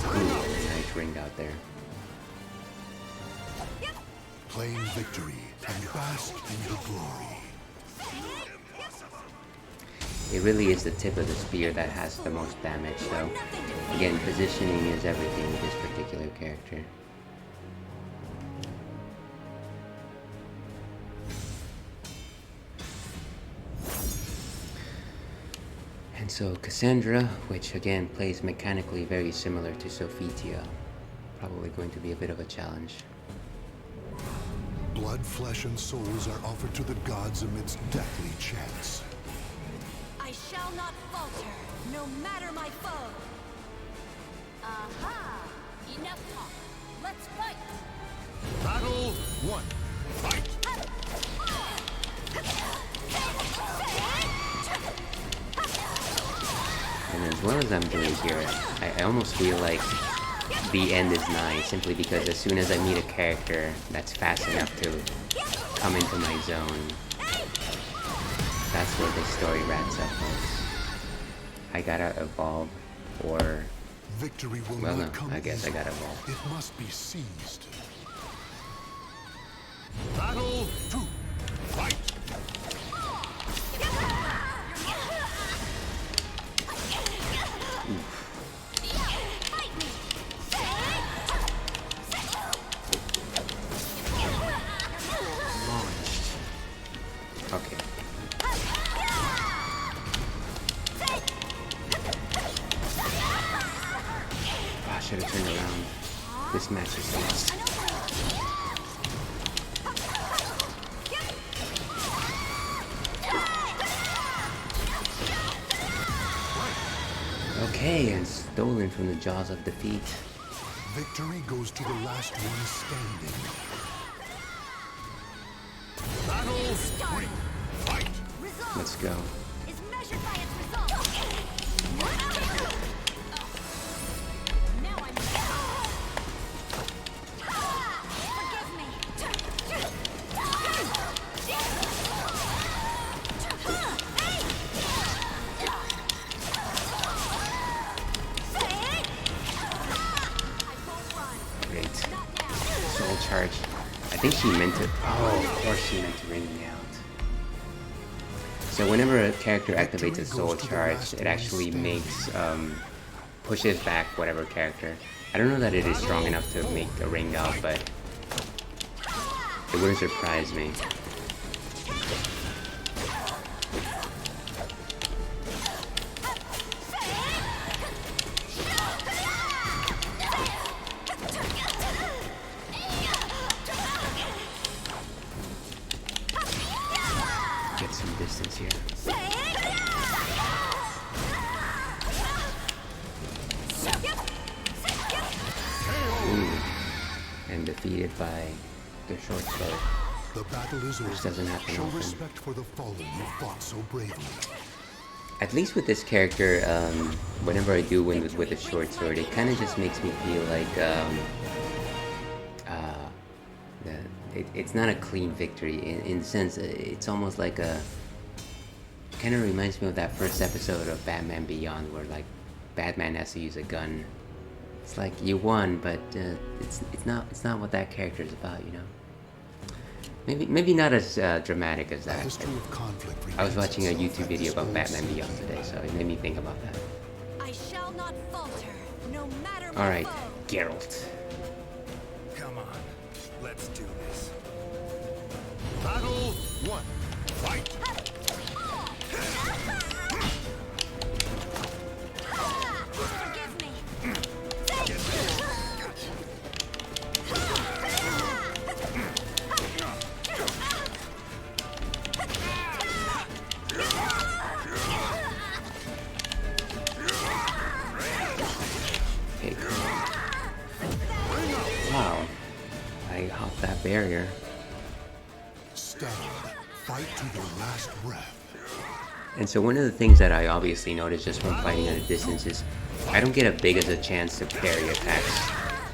Speaker 1: Ooh, nice ring out there.
Speaker 2: Claim victory and bask in the glory.
Speaker 1: It really is the tip of the spear that has the most damage, though. Again, positioning is everything with this particular character. And so Cassandra, which again plays mechanically very similar to Sophia, probably going to be a bit of a challenge.
Speaker 2: Blood, flesh, and souls are offered to the gods amidst deathly chants.
Speaker 3: I shall not falter, no matter my foe. Aha! Enough talk. Let's fight.
Speaker 4: Battle 1. Fight!
Speaker 1: And as well as I'm doing here, I almost feel like the end is nigh, simply because as soon as I meet a character that's fast enough to come into my zone, that's where the story wraps up, folks. I gotta evolve Or,
Speaker 2: Victory will
Speaker 1: well, no,
Speaker 2: not come
Speaker 1: I guess I
Speaker 2: easily.
Speaker 1: gotta evolve.
Speaker 2: It must be seized.
Speaker 4: Battle 2. Fight!
Speaker 1: Okay. I should have turned around. This match is lost. Okay, and stolen from the jaws of defeat.
Speaker 2: Victory goes to the last one standing.
Speaker 4: Battle 3. Fight!
Speaker 3: Result
Speaker 1: Let's go.
Speaker 3: is measured by its result. Now I'm forgive me. I won't run.
Speaker 1: Great.
Speaker 3: Not now.
Speaker 1: Soul charge. I think she meant to. Oh, of course she meant to ring me out. So whenever a character activates a soul charge, it actually makes pushes back whatever character. I don't know that it is strong enough to make a ring out, but it wouldn't surprise me. Get some distance here. Ooh. And defeated by the short sword.
Speaker 2: The battle is over.
Speaker 1: doesn't happen
Speaker 2: Show
Speaker 1: often.
Speaker 2: respect for the fallen who fought so bravely.
Speaker 1: At least with this character, whenever I do win with a short sword, it kind of just makes me feel like it's not a clean victory. In the sense, it's almost like a kind of reminds me of that first episode of Batman Beyond, where like Batman has to use a gun. It's like you won, but it's not what that character is about, you know. Maybe not as dramatic as
Speaker 2: A
Speaker 1: that.
Speaker 2: history of conflict
Speaker 1: I was
Speaker 2: repeats
Speaker 1: watching a
Speaker 2: itself
Speaker 1: YouTube
Speaker 2: at
Speaker 1: video
Speaker 2: this
Speaker 1: about
Speaker 2: old
Speaker 1: Batman
Speaker 2: season.
Speaker 1: Beyond today, so it made me think about that.
Speaker 3: I shall not falter, no matter my
Speaker 1: Alright,
Speaker 3: foe.
Speaker 1: Geralt.
Speaker 6: Come on, let's do this.
Speaker 4: Battle 1. Fight!
Speaker 3: Forgive me.
Speaker 1: Okay, cool. Wow. I hopped that barrier.
Speaker 2: Stand. Fight to your last breath.
Speaker 1: And so one of the things that I obviously noticed just from fighting at a distance is I don't get as big as a chance to parry attacks,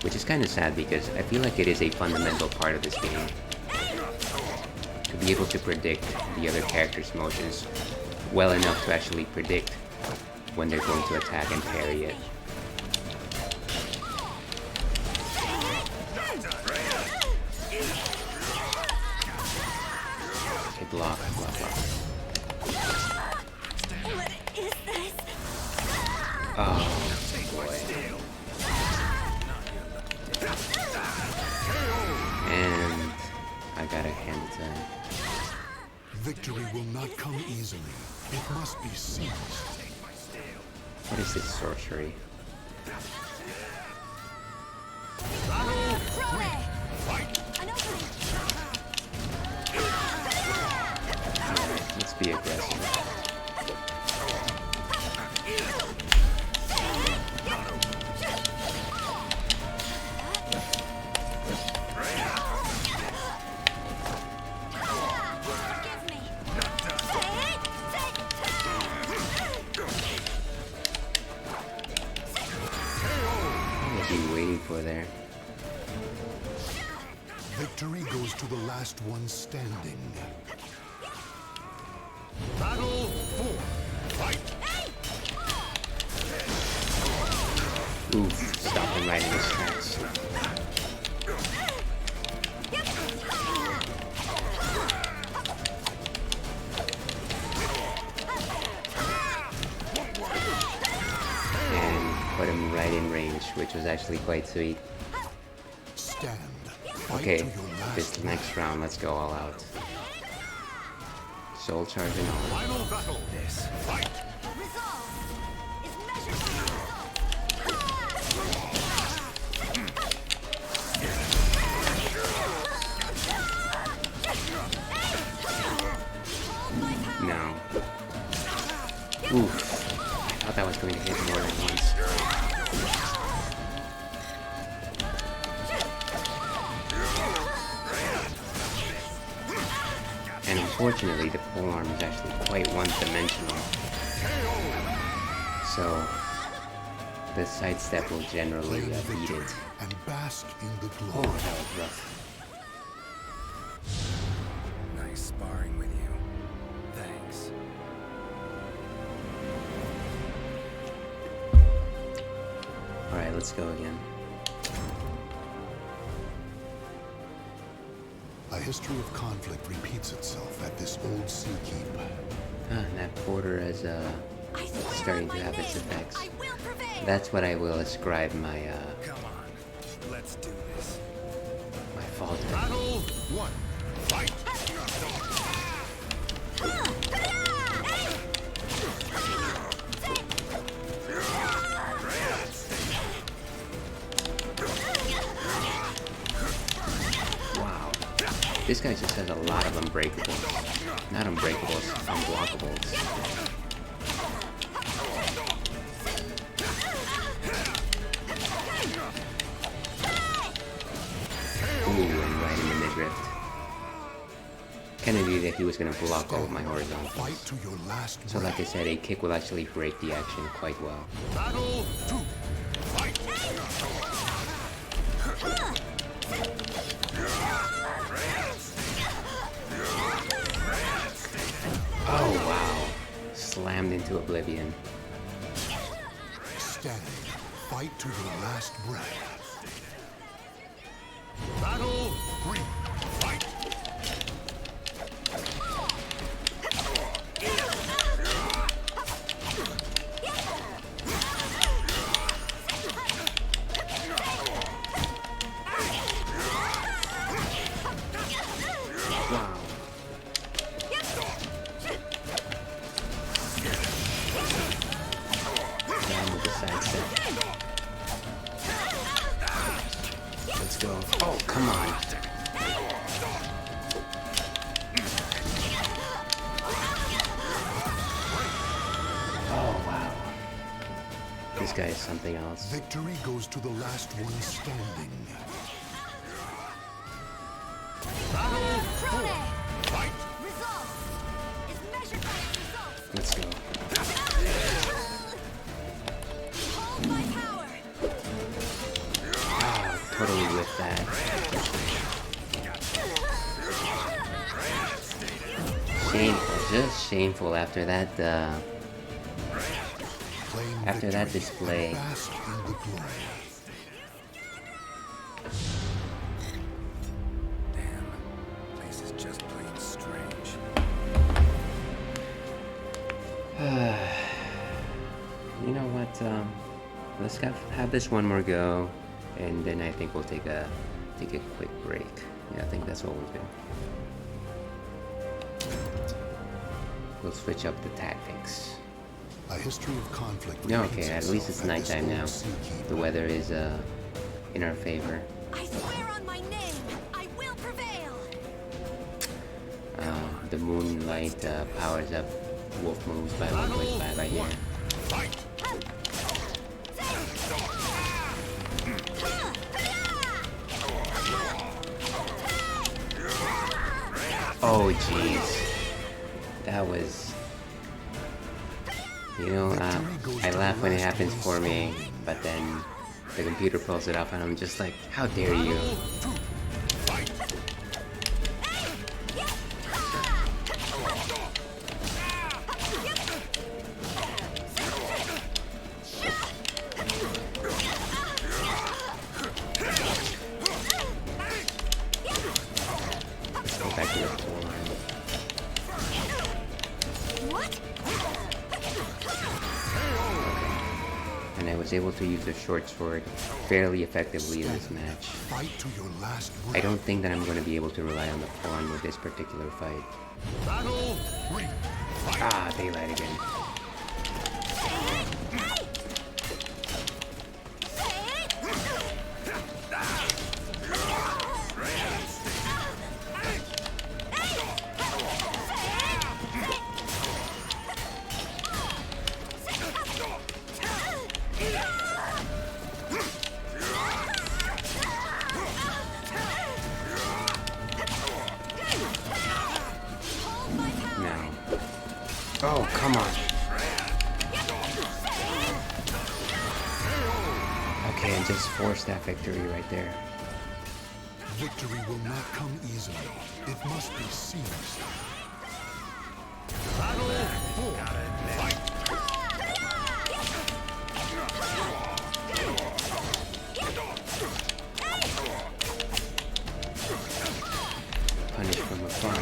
Speaker 1: which is kind of sad because I feel like it is a fundamental part of this game. To be able to predict the other character's motions well enough to actually predict when they're going to attack and parry it. Okay, block, block, block.
Speaker 3: What is this?
Speaker 1: Oh, boy. And I gotta hand it to him.
Speaker 2: Victory will not come easily. It must be seized.
Speaker 1: What is this sorcery?
Speaker 3: An opening.
Speaker 1: Alright, let's be aggressive.
Speaker 3: Forgive me.
Speaker 1: What was he waiting for there?
Speaker 2: Victory goes to the last one standing.
Speaker 4: Battle 4. Fight!
Speaker 1: Oof, stop him right in his tracks. And put him right in range, which was actually quite sweet.
Speaker 2: Stand. Fight
Speaker 1: Okay,
Speaker 2: to your last
Speaker 1: this next round, let's go all out. Soul charge and all.
Speaker 4: Final battle.
Speaker 6: This.
Speaker 4: Fight.
Speaker 3: Resolve is measured by results.
Speaker 1: No. Oof. I thought that was going to hit more than once. And unfortunately, the polearm is actually quite one-dimensional. So, the sidestep will generally
Speaker 2: Claim
Speaker 1: beat
Speaker 2: victory
Speaker 1: it.
Speaker 2: and bask in the
Speaker 1: Oh,
Speaker 2: glory.
Speaker 1: that was rough.
Speaker 6: Nice sparring with you. Thanks.
Speaker 1: Alright, let's go again.
Speaker 2: A history of conflict repeats itself at this old sea keep.
Speaker 1: Ah, and that border is
Speaker 3: I swear
Speaker 1: starting
Speaker 3: on
Speaker 1: to
Speaker 3: my
Speaker 1: have its
Speaker 3: name,
Speaker 1: effects.
Speaker 3: I will prevail.
Speaker 1: That's what I will ascribe my
Speaker 6: Come on. Let's do this.
Speaker 1: my fault.
Speaker 4: Battle 1. Fight.
Speaker 1: Wow. This guy just has a lot of unbreakables. Not unbreakables, unblockables. Ooh, and right in the midriff. Kinda knew that he was gonna block all of my
Speaker 2: Fight
Speaker 1: horizontals.
Speaker 2: to your last
Speaker 1: So like I
Speaker 2: breath.
Speaker 1: said, a kick will actually break the action quite well.
Speaker 4: Battle 2. Fight.
Speaker 1: Oh wow. Slammed into oblivion.
Speaker 2: Stand. Fight to your last breath.
Speaker 4: Battle 3. Fight.
Speaker 1: Wow. Down with the sidestep. Let's go. Oh, come on. Oh, wow. This guy is something else.
Speaker 2: Victory goes to the last one standing.
Speaker 4: Battle 4. Fight.
Speaker 3: Resolve is measured by results.
Speaker 1: Let's go.
Speaker 3: Hold my power.
Speaker 1: Oh, totally with that. Shameful, just shameful after that,
Speaker 2: Claim
Speaker 1: After that
Speaker 2: victory
Speaker 1: display.
Speaker 2: and bask in the glory.
Speaker 6: Damn. Place is just plain strange.
Speaker 1: You know what, let's have this one more go, and then I think we'll take a quick break. Yeah, I think that's what we'll do. We'll switch up the tactics.
Speaker 2: A history of conflict.
Speaker 1: Yeah,
Speaker 2: repeats
Speaker 1: okay, at least
Speaker 2: itself
Speaker 1: it's
Speaker 2: at this
Speaker 1: nighttime
Speaker 2: old
Speaker 1: now.
Speaker 2: sea keep.
Speaker 1: The weather is in our favor.
Speaker 3: I swear on my name, I will prevail.
Speaker 1: The moonlight powers up wolf moves by 1.5 I hear.
Speaker 4: Fight.
Speaker 1: Oh jeez, that was. You know, I laugh when it happens for me, but then the computer pulls it off, and I'm just like, how dare you?
Speaker 4: Fight.
Speaker 1: was able to use the short sword fairly effectively in this match.
Speaker 2: Fight to your last breath.
Speaker 1: I don't think that I'm going to be able to rely on the pawn with this particular fight.
Speaker 4: Battle 3. Fight.
Speaker 1: Ah, daylight again. Now. Oh, come on. Okay, and just force that victory right there.
Speaker 2: Victory will not come easily. It must be seized.
Speaker 4: Battle 4. Fight.
Speaker 1: Punish from afar.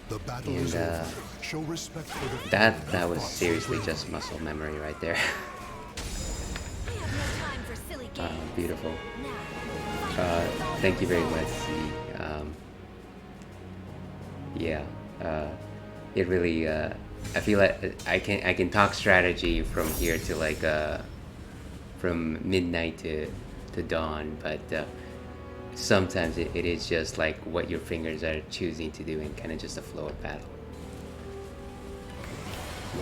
Speaker 2: The battle
Speaker 1: And
Speaker 2: is over. Show respect for the
Speaker 1: that was seriously just muscle memory right there.
Speaker 3: I have no time for silly games.
Speaker 1: Beautiful.
Speaker 3: Now,
Speaker 1: Thank you very much, Z. Yeah, it really. I feel like I can talk strategy from here to like from midnight to dawn, but sometimes it is just like what your fingers are choosing to do and kind of just a flow of battle.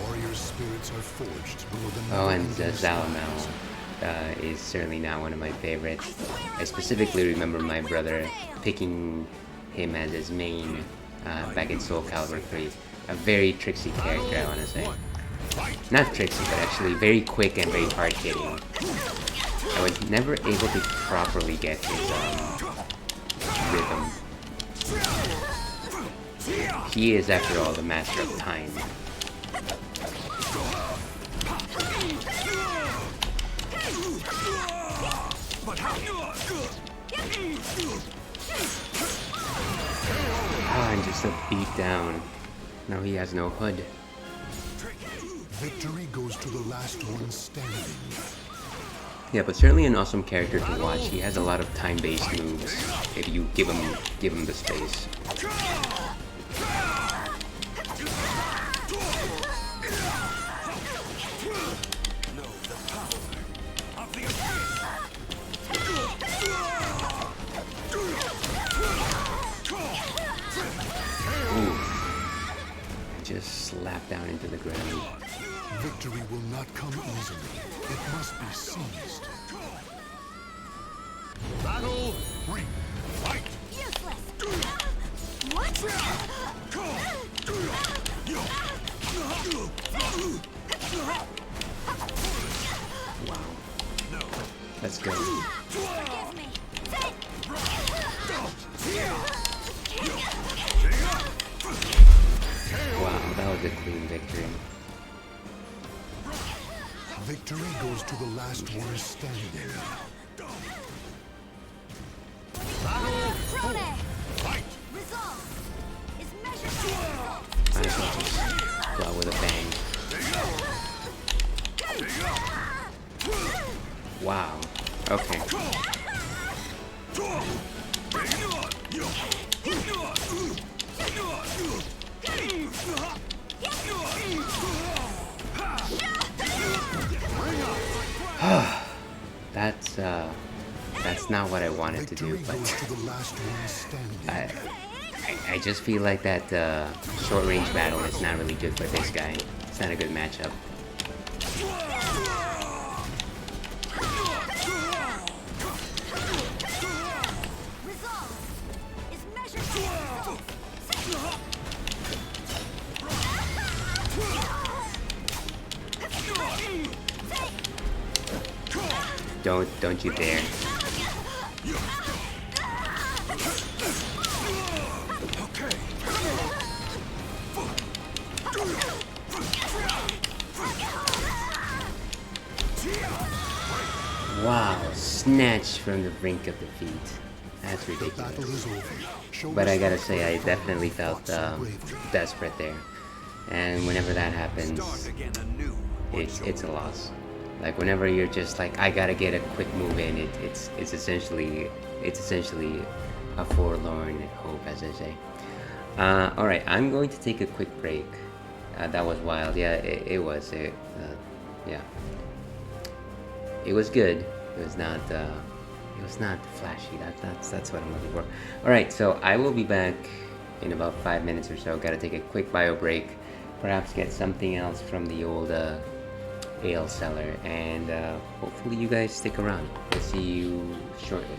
Speaker 2: warrior spirits are forged below the
Speaker 1: Oh, and
Speaker 2: never-ending
Speaker 1: Zalamao is certainly not one of my favorites. I specifically remember my brother picking him as his main back in SoulCalibrew 3. A very tricksy character, I want to say. Not tricksy, but actually very quick and very hard-hitting. I was never able to properly get his rhythm. He is, after all, the master of time. Ah, and just a beat down. Now he has no hood.
Speaker 2: Victory goes to the last one standing.
Speaker 1: Yeah, but certainly an awesome character to watch. He has a lot of time-based moves if you give him the space. Ooh. Just slap down into the ground.
Speaker 2: Victory will not come easily. It must be seized.
Speaker 4: Battle 3. Fight.
Speaker 3: useless. What?
Speaker 1: Wow. Let's go.
Speaker 3: Forgive me.
Speaker 1: Wow, that was a clean victory.
Speaker 2: Victory goes to the last one standing.
Speaker 3: Prone.
Speaker 4: Fight.
Speaker 3: Resolve. Is measured to result.
Speaker 1: Might as well just go out with a bang. Wow. Okay. That's not what I wanted to do,
Speaker 2: Victory goes
Speaker 1: but
Speaker 2: to the last one standing.
Speaker 1: I just feel like that short range battle is not really good for this guy. It's not a good matchup.
Speaker 3: Resolve. Is measured to result.
Speaker 1: Don't you dare. Wow, snatched from the brink of defeat. That's
Speaker 2: The battle
Speaker 1: ridiculous.
Speaker 2: is over. Show
Speaker 1: But I gotta
Speaker 2: respect
Speaker 1: say, I
Speaker 2: for
Speaker 1: definitely
Speaker 2: those who
Speaker 1: felt
Speaker 2: fought so bravely.
Speaker 1: desperate there. And whenever that happens,
Speaker 6: Start again anew.
Speaker 1: it's a loss. Like whenever you're just like, I gotta get a quick move in, it's essentially a forlorn hope, as I say. All right, I'm going to take a quick break. That was wild. Yeah, it was. Yeah, it was good. It was not. It was not flashy. That's what I'm looking for. All right, so I will be back in about 5 minutes or so. Got to take a quick bio break. Perhaps get something else from the old ale cellar, and hopefully you guys stick around. We'll see you shortly.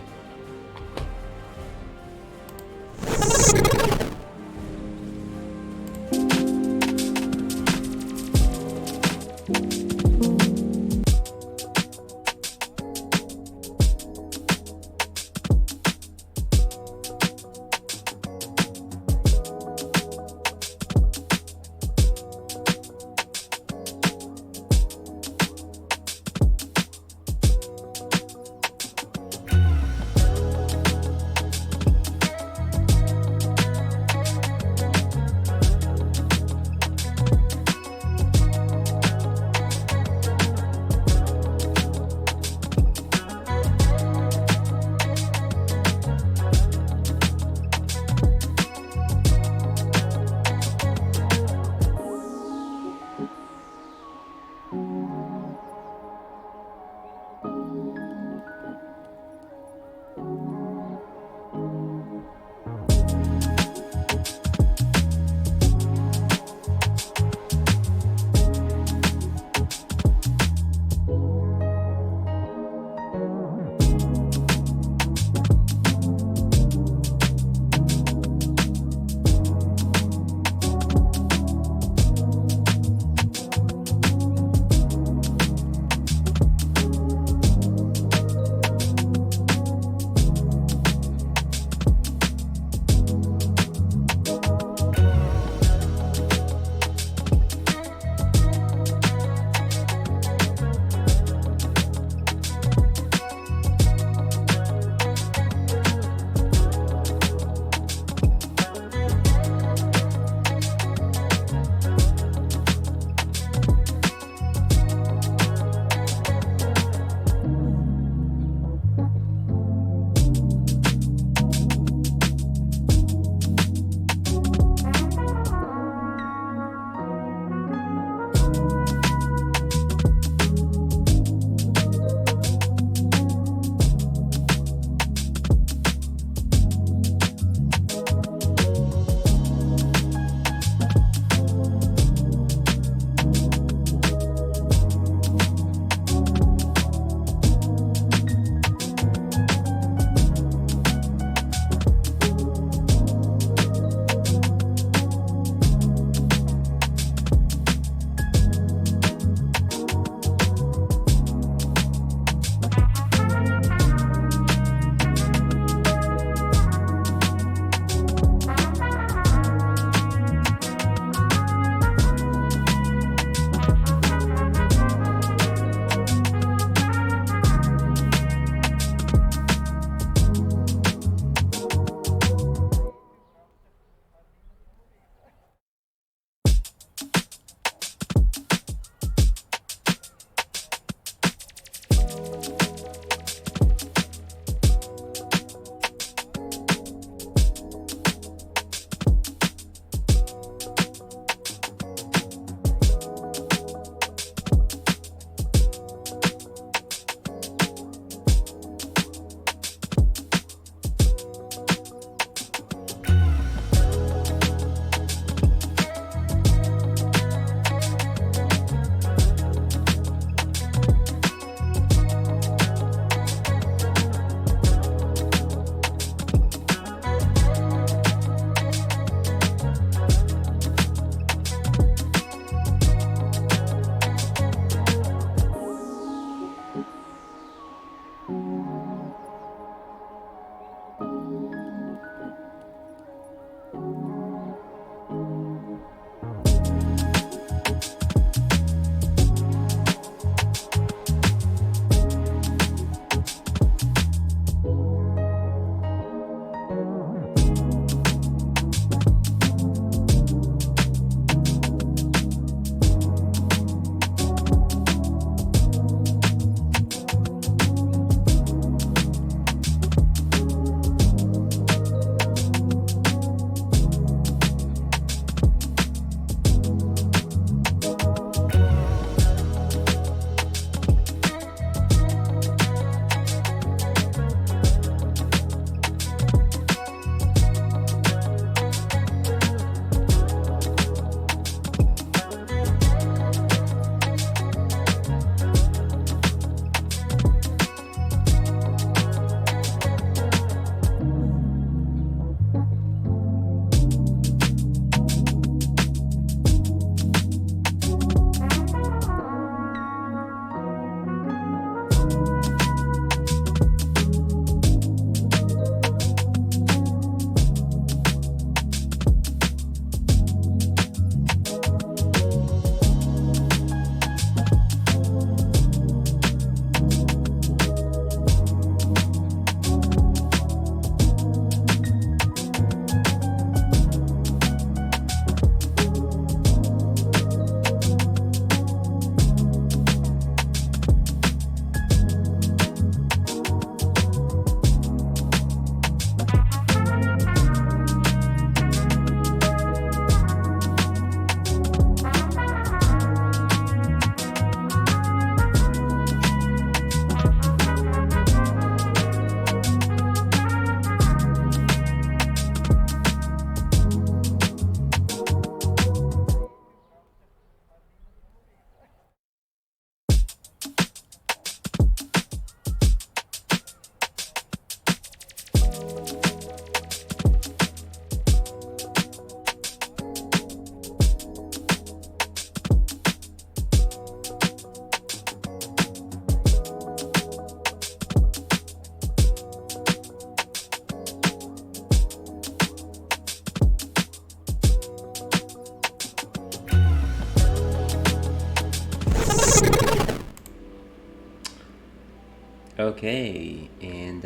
Speaker 1: Okay, and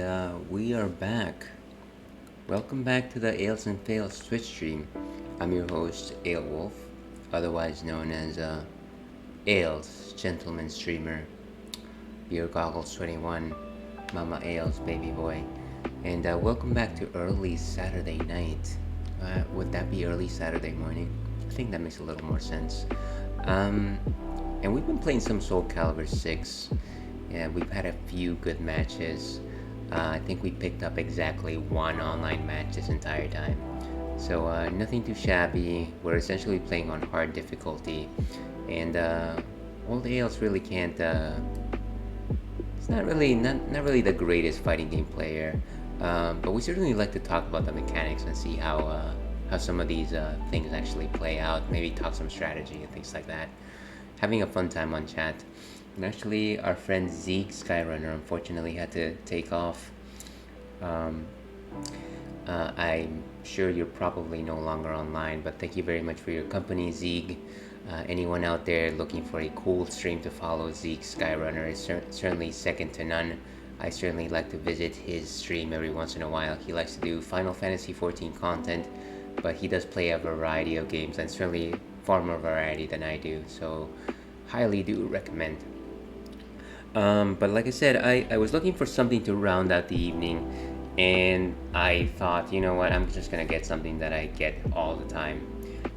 Speaker 1: we are back. Welcome back to the Ales and Fails Twitch stream. I'm your host, Ale Wolf, otherwise known as Ales, gentleman streamer, Beer Goggles 21, Mama Ales, baby boy. And welcome back to early Saturday night. Would that be early Saturday morning? I think that makes a little more sense. And we've been playing some SoulCalibrew 6. Yeah, we've had a few good matches. I think we picked up exactly one online match this entire time. So nothing too shabby. We're essentially playing on hard difficulty. And Old Ales really can't... it's not really the greatest fighting game player. But we certainly like to talk about the mechanics and see how some of these things actually play out. Maybe talk some strategy and things like that. Having a fun time on chat. And actually, our friend Zeke Skyrunner unfortunately had to take off. I'm sure you're probably no longer online, but thank you very much for your company, Zeke. Anyone out there looking for a cool stream to follow, Zeke Skyrunner is certainly second to none. I certainly like to visit his stream every once in a while. He likes to do Final Fantasy XIV content, but he does play a variety of games, and certainly far more variety than I do, so highly do recommend. But like I said, I was looking for something to round out the evening, and I thought, you know what, I'm just gonna get something that I get all the time.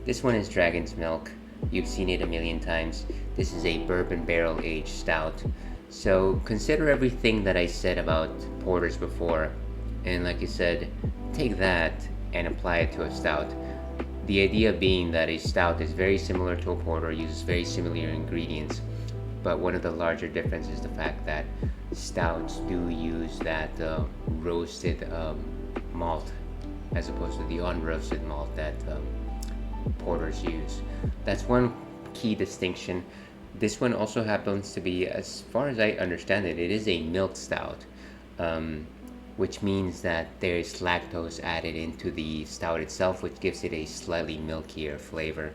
Speaker 1: This one is Dragon's Milk. You've seen it a million times. This is a bourbon barrel aged stout. So consider everything that I said about porters before, and like you said, take that and apply it to a stout. The idea being that a stout is very similar to a porter, uses very similar ingredients. But one of the larger differences is the fact that stouts do use that roasted malt as opposed to the unroasted malt that porters use. That's one key distinction. This one also happens to be, as far as I understand it, it is a milk stout, which means that there is lactose added into the stout itself, which gives it a slightly milkier flavor.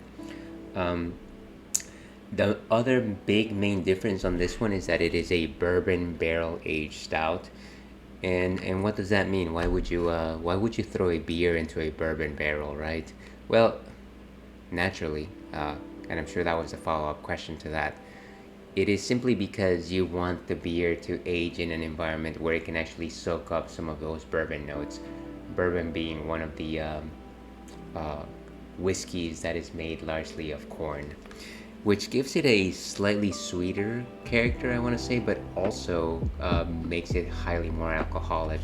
Speaker 1: The other big main difference on this one is that it is a bourbon barrel aged stout, and what does that mean? Why would you throw a beer into a bourbon barrel, right? Well, naturally, and I'm sure that was a follow-up question to that. It is simply because you want the beer to age in an environment where it can actually soak up some of those bourbon notes. Bourbon being one of the whiskeys that is made largely of corn, which gives it a slightly sweeter character, I want to say, but also makes it highly more alcoholic.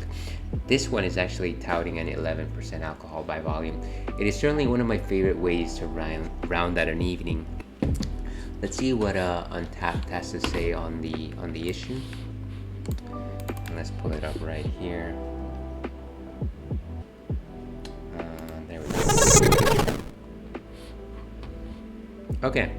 Speaker 1: This one is actually touting an 11% alcohol by volume. It is certainly one of my favorite ways to round out an evening. Let's see what Untapped has to say on the issue. Let's pull it up right here. There we go. Okay.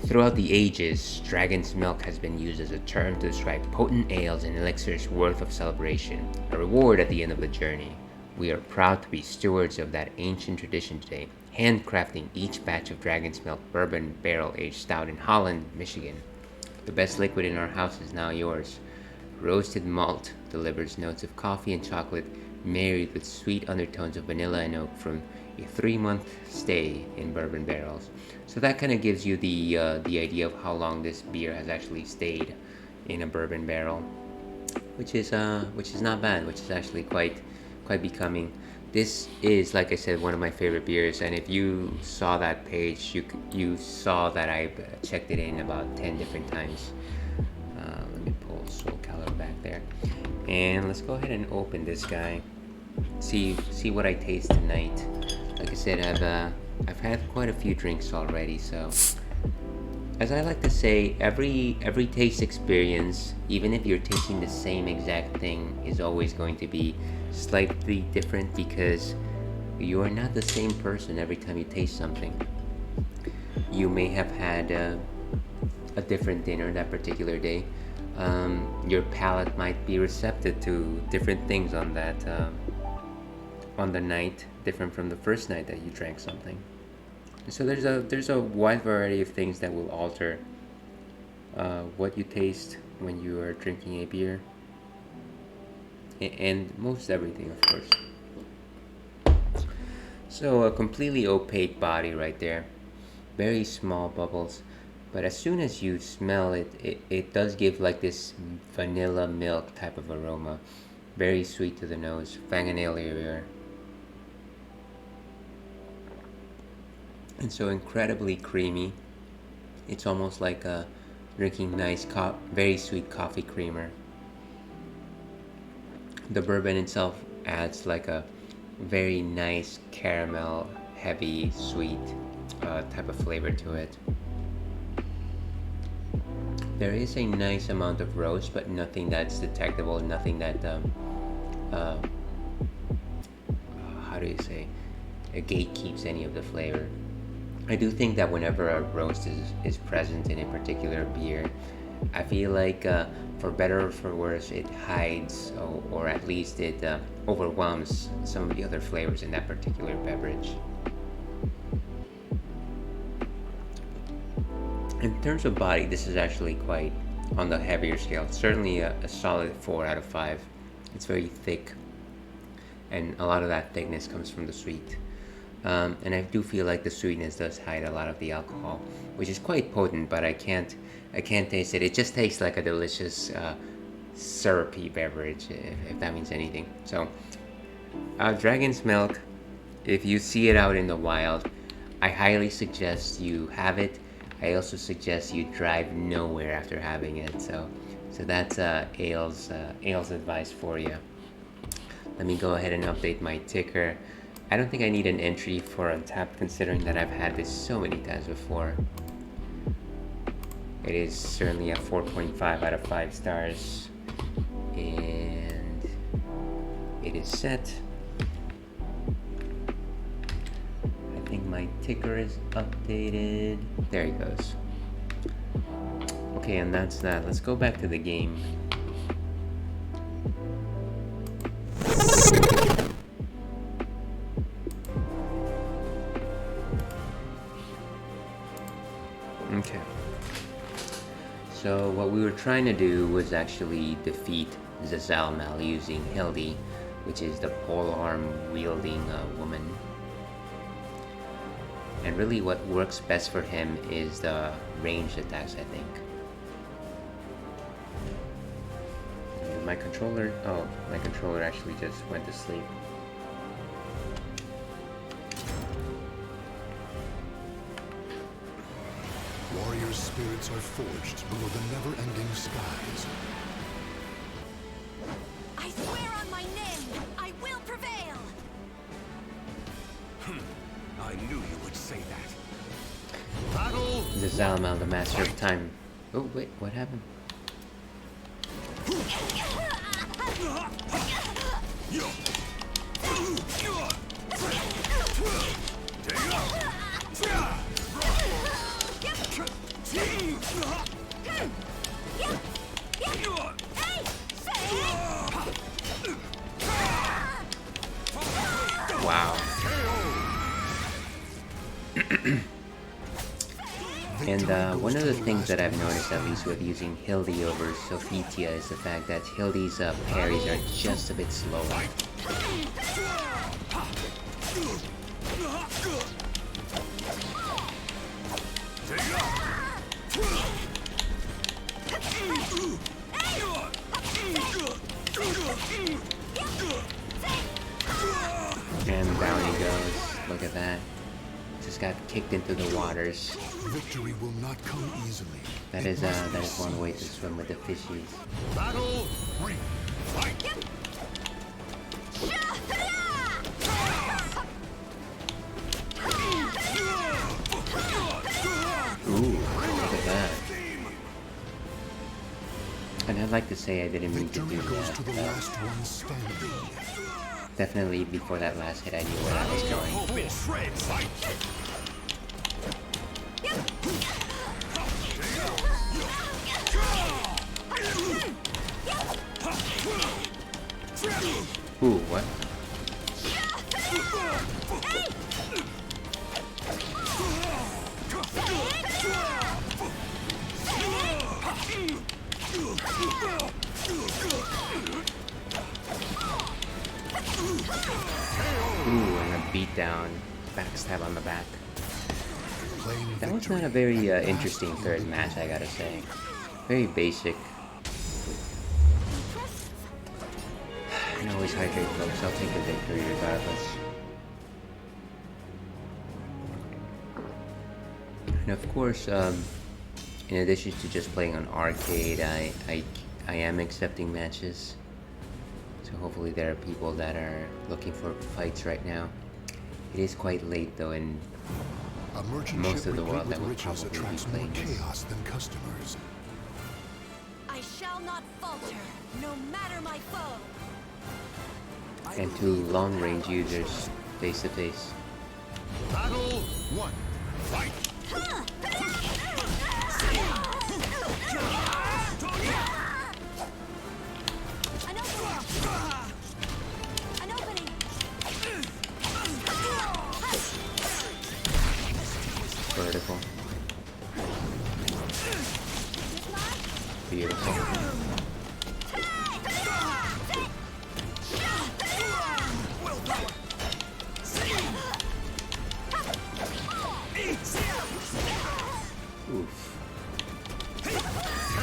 Speaker 1: Throughout the ages, Dragon's Milk has been used as a term to describe potent ales and elixirs worth of celebration, a reward at the end of the journey. We are proud to be stewards of that ancient tradition today, handcrafting each batch of Dragon's Milk bourbon barrel-aged stout in Holland, Michigan. The best liquid in our house is now yours. Roasted malt delivers notes of coffee and chocolate, married with sweet undertones of vanilla and oak from a 3-month stay in bourbon barrels. So that kind of gives you the idea of how long this beer has actually stayed in a bourbon barrel, which is not bad, which is actually quite becoming. This is, like I said, one of my favorite beers, and if you saw that page, you saw that I've checked it in about 10 different times. Let me pull SoulCalibrew back there, and let's go ahead and open this guy. See what I taste tonight. Like I said, I've had quite a few drinks already, so as I like to say, every taste experience, even if you're tasting the same exact thing, is always going to be slightly different because you are not the same person every time you taste something. You may have had a different dinner that particular day. Your palate might be receptive to different things on that on the night, different from the first night that you drank something. So there's a wide variety of things that will alter what you taste when you are drinking a beer, and most everything, of course. So a completely opaque body right there, very small bubbles, but as soon as you smell it, it does give like this vanilla milk type of aroma, very sweet to the nose, fingernail area, and so incredibly creamy. It's almost like drinking nice, very sweet coffee creamer. The bourbon itself adds like a very nice caramel, heavy, sweet type of flavor to it. There is a nice amount of roast, but nothing that's detectable, nothing that, how do you say, gatekeeps any of the flavor. I do think that whenever a roast is present in a particular beer, I feel like for better or for worse, it hides or at least it overwhelms some of the other flavors in that particular beverage. In terms of body, this is actually quite on the heavier scale. Certainly a solid 4 out of 5. It's very thick, and a lot of that thickness comes from the sweet. And I do feel like the sweetness does hide a lot of the alcohol, which is quite potent, but I can't taste it. It just tastes like a delicious syrupy beverage, if that means anything. So, Dragon's Milk, if you see it out in the wild, I highly suggest you have it. I also suggest you drive nowhere after having it. So that's Ale's advice for you. Let me go ahead and update my ticker. I don't think I need an entry for Untapped, considering that I've had this so many times before. It is certainly a 4.5 out of 5 stars, and it is set. I think my ticker is updated. There he goes. Okay, and that's that. Let's go back to the game. Okay. So what we were trying to do was actually defeat Zazalmal using Hildy, which is the polearm wielding woman. And really what works best for him is the ranged attacks, I think. And my controller actually just went to sleep.
Speaker 2: Warriors' spirits are forged below the never-ending skies.
Speaker 3: I swear on my name, I will prevail!
Speaker 6: I knew you would say that.
Speaker 4: Battle.
Speaker 1: Zazalmal, the master of time. Oh wait, what happened? Wow. And one of the things that I've noticed, at least with using Hildy over Sophitia, is the fact that Hildy's parries are just a bit slower. And down he goes. Look at that. Just got kicked into the waters.
Speaker 2: Victory will not come easily.
Speaker 1: That is one way to swim with the fishies.
Speaker 4: Battle. 3. Fight.
Speaker 1: Ooh, look at that. And I'd like to say I didn't mean to do
Speaker 2: Victory goes to the
Speaker 1: that.
Speaker 2: last one standing.
Speaker 1: Definitely before that last hit I knew where I was going.
Speaker 6: Hope in shreds. Fight.
Speaker 1: Ooh, what? Ooh, and a beatdown. Backstab on the back. That was not a very interesting third match, I gotta say. Very basic. And always hydrate, folks. I'll take the victory regardless. And of course, in addition to just playing on arcade, I am accepting matches. So hopefully there are people that are looking for fights right now. It is quite late though, and most of the world that will probably be playing this.
Speaker 2: Chaos than customers.
Speaker 3: I shall not falter, no matter my foe.
Speaker 1: And to long-range users, face-to-face.
Speaker 4: Battle 1. Fight!
Speaker 3: An opening.
Speaker 1: Vertical. Beautiful. Oof.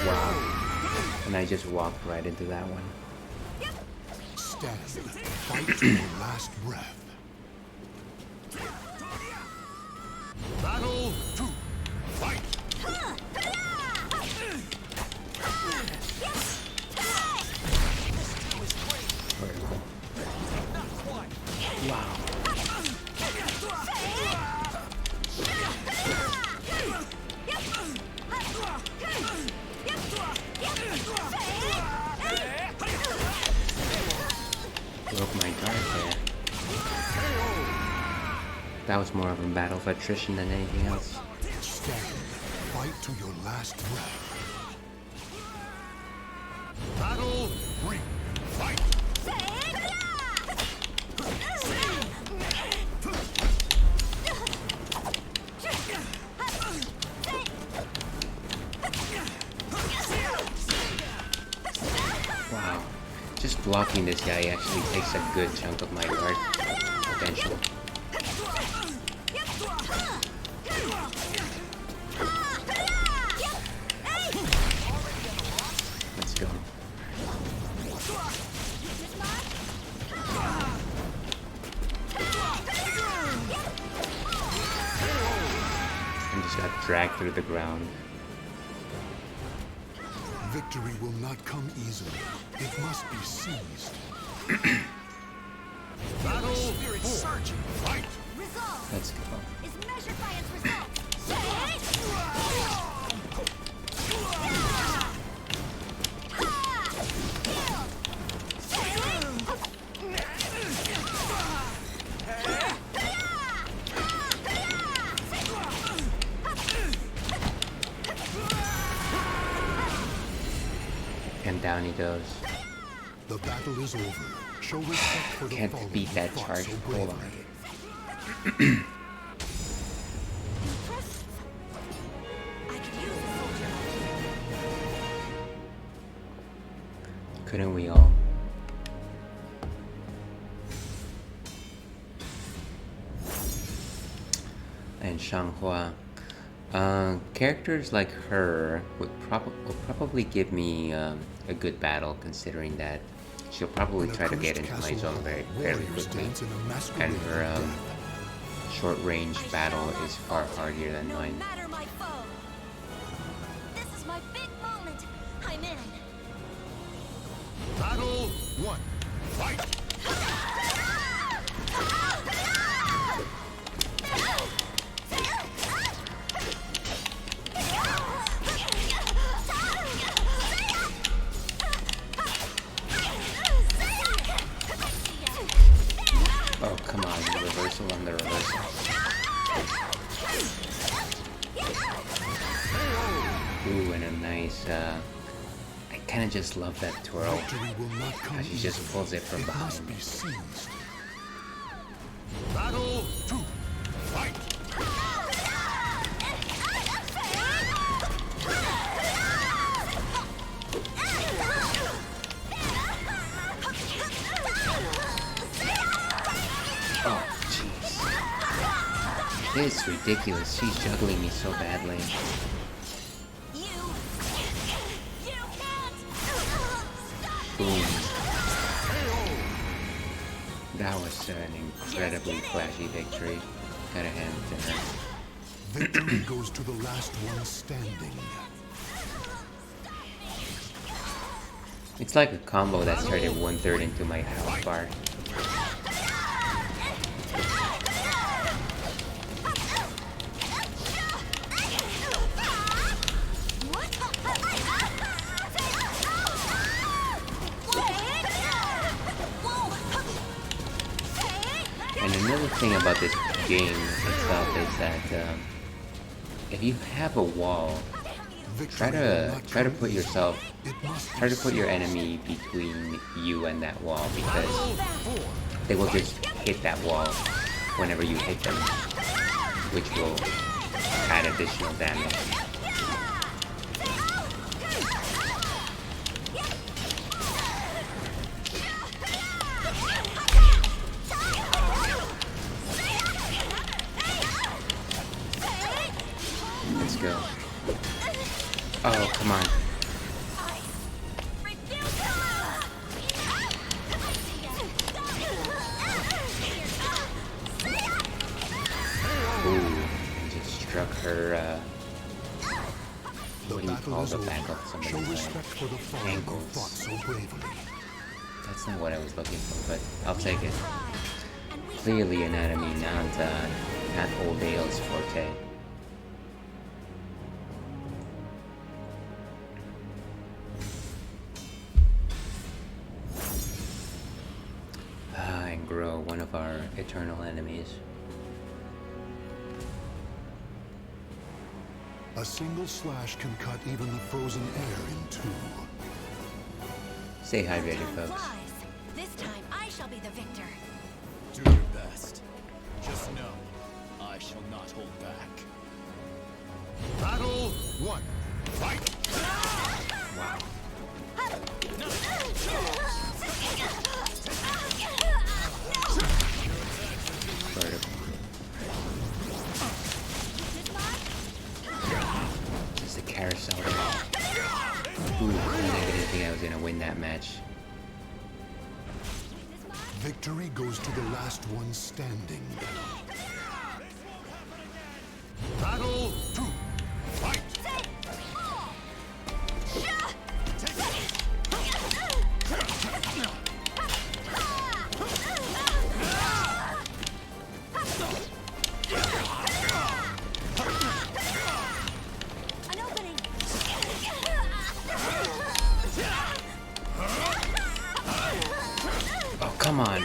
Speaker 1: Wow. And I just walked right into that one.
Speaker 2: Stand. Fight to your last breath.
Speaker 4: Battle 2. Fight!
Speaker 1: Vertical. Wow. Broke my guard there. That was more of a battle of attrition than anything else.
Speaker 2: Stand. Fight to your last breath.
Speaker 4: Battle 3. Fight!
Speaker 1: Wow. Just blocking this guy actually takes a good chunk of my guard potential. Let's go. And just got dragged through the ground.
Speaker 2: Victory will not come easily. It must be seized.
Speaker 4: Battle 4. Fight!
Speaker 3: Resolve
Speaker 1: Let's go.
Speaker 3: is measured by its results.
Speaker 1: And down he goes.
Speaker 2: The battle is over. Show respect for the
Speaker 1: Can't
Speaker 2: fallen
Speaker 1: beat that
Speaker 2: who fought
Speaker 1: charge.
Speaker 2: so
Speaker 1: Hold on.
Speaker 2: bravely.
Speaker 3: I could use a soldier.
Speaker 1: Couldn't we all? And Shanghua. Characters like her will probably give me a good battle, considering that she'll probably
Speaker 2: In a
Speaker 1: try to get
Speaker 2: cursed
Speaker 1: into my
Speaker 2: castle
Speaker 1: zone
Speaker 2: hall,
Speaker 1: fairly
Speaker 2: warriors
Speaker 1: quickly.
Speaker 2: dance in a masquerade
Speaker 1: And
Speaker 2: of
Speaker 1: her
Speaker 2: death.
Speaker 1: short-range
Speaker 3: I
Speaker 1: battle
Speaker 3: shall
Speaker 1: is
Speaker 3: not
Speaker 1: far
Speaker 3: falter,
Speaker 1: hardier than
Speaker 3: no
Speaker 1: mine.
Speaker 3: matter my foe. This is my big moment. I'm in.
Speaker 4: Battle 1. Fight!
Speaker 1: Oh, come on, the reversal on the reversal. Ooh, and a nice, I kinda just love that twirl.
Speaker 2: Victory will not come
Speaker 1: How she just
Speaker 2: easily.
Speaker 1: pulls it from
Speaker 2: It must
Speaker 1: behind.
Speaker 2: be seized.
Speaker 4: Battle 2. Fight!
Speaker 1: Oh, jeez. This is ridiculous. She's juggling me so badly.
Speaker 3: You can't. Stop
Speaker 1: Boom. That was an incredibly flashy victory. Gotta hand it to her.
Speaker 2: Victory goes to the last one standing.
Speaker 1: It's like a combo that started 1/3 into my health bar. And another thing about this game itself is that if you have a wall, try to put your enemy between you and that wall, because they will just hit that wall whenever you hit them, which will add additional damage. Let's go. Oh, come on. Ooh, I just struck her, what do you call the back of
Speaker 2: Show
Speaker 1: somebody's
Speaker 2: respect for the fallen who
Speaker 1: ankles?
Speaker 2: fought so bravely.
Speaker 1: That's not what I was looking for, but I'll take it. Clearly anatomy, not old Dale's forte. And Grow, one of our eternal enemies.
Speaker 2: A single slash can cut even the frozen air in two.
Speaker 1: Stay hydrated, folks.
Speaker 3: This time I shall be the victor.
Speaker 6: Do your best. Just know, I shall not hold back.
Speaker 4: Battle 1. Fight!
Speaker 1: Wow. Vertical. Just a carousel there. Ooh, I didn't think I was gonna win that match.
Speaker 2: Victory goes to the last one standing.
Speaker 4: Battle 2. Fight!
Speaker 3: An opening.
Speaker 1: Oh, come on.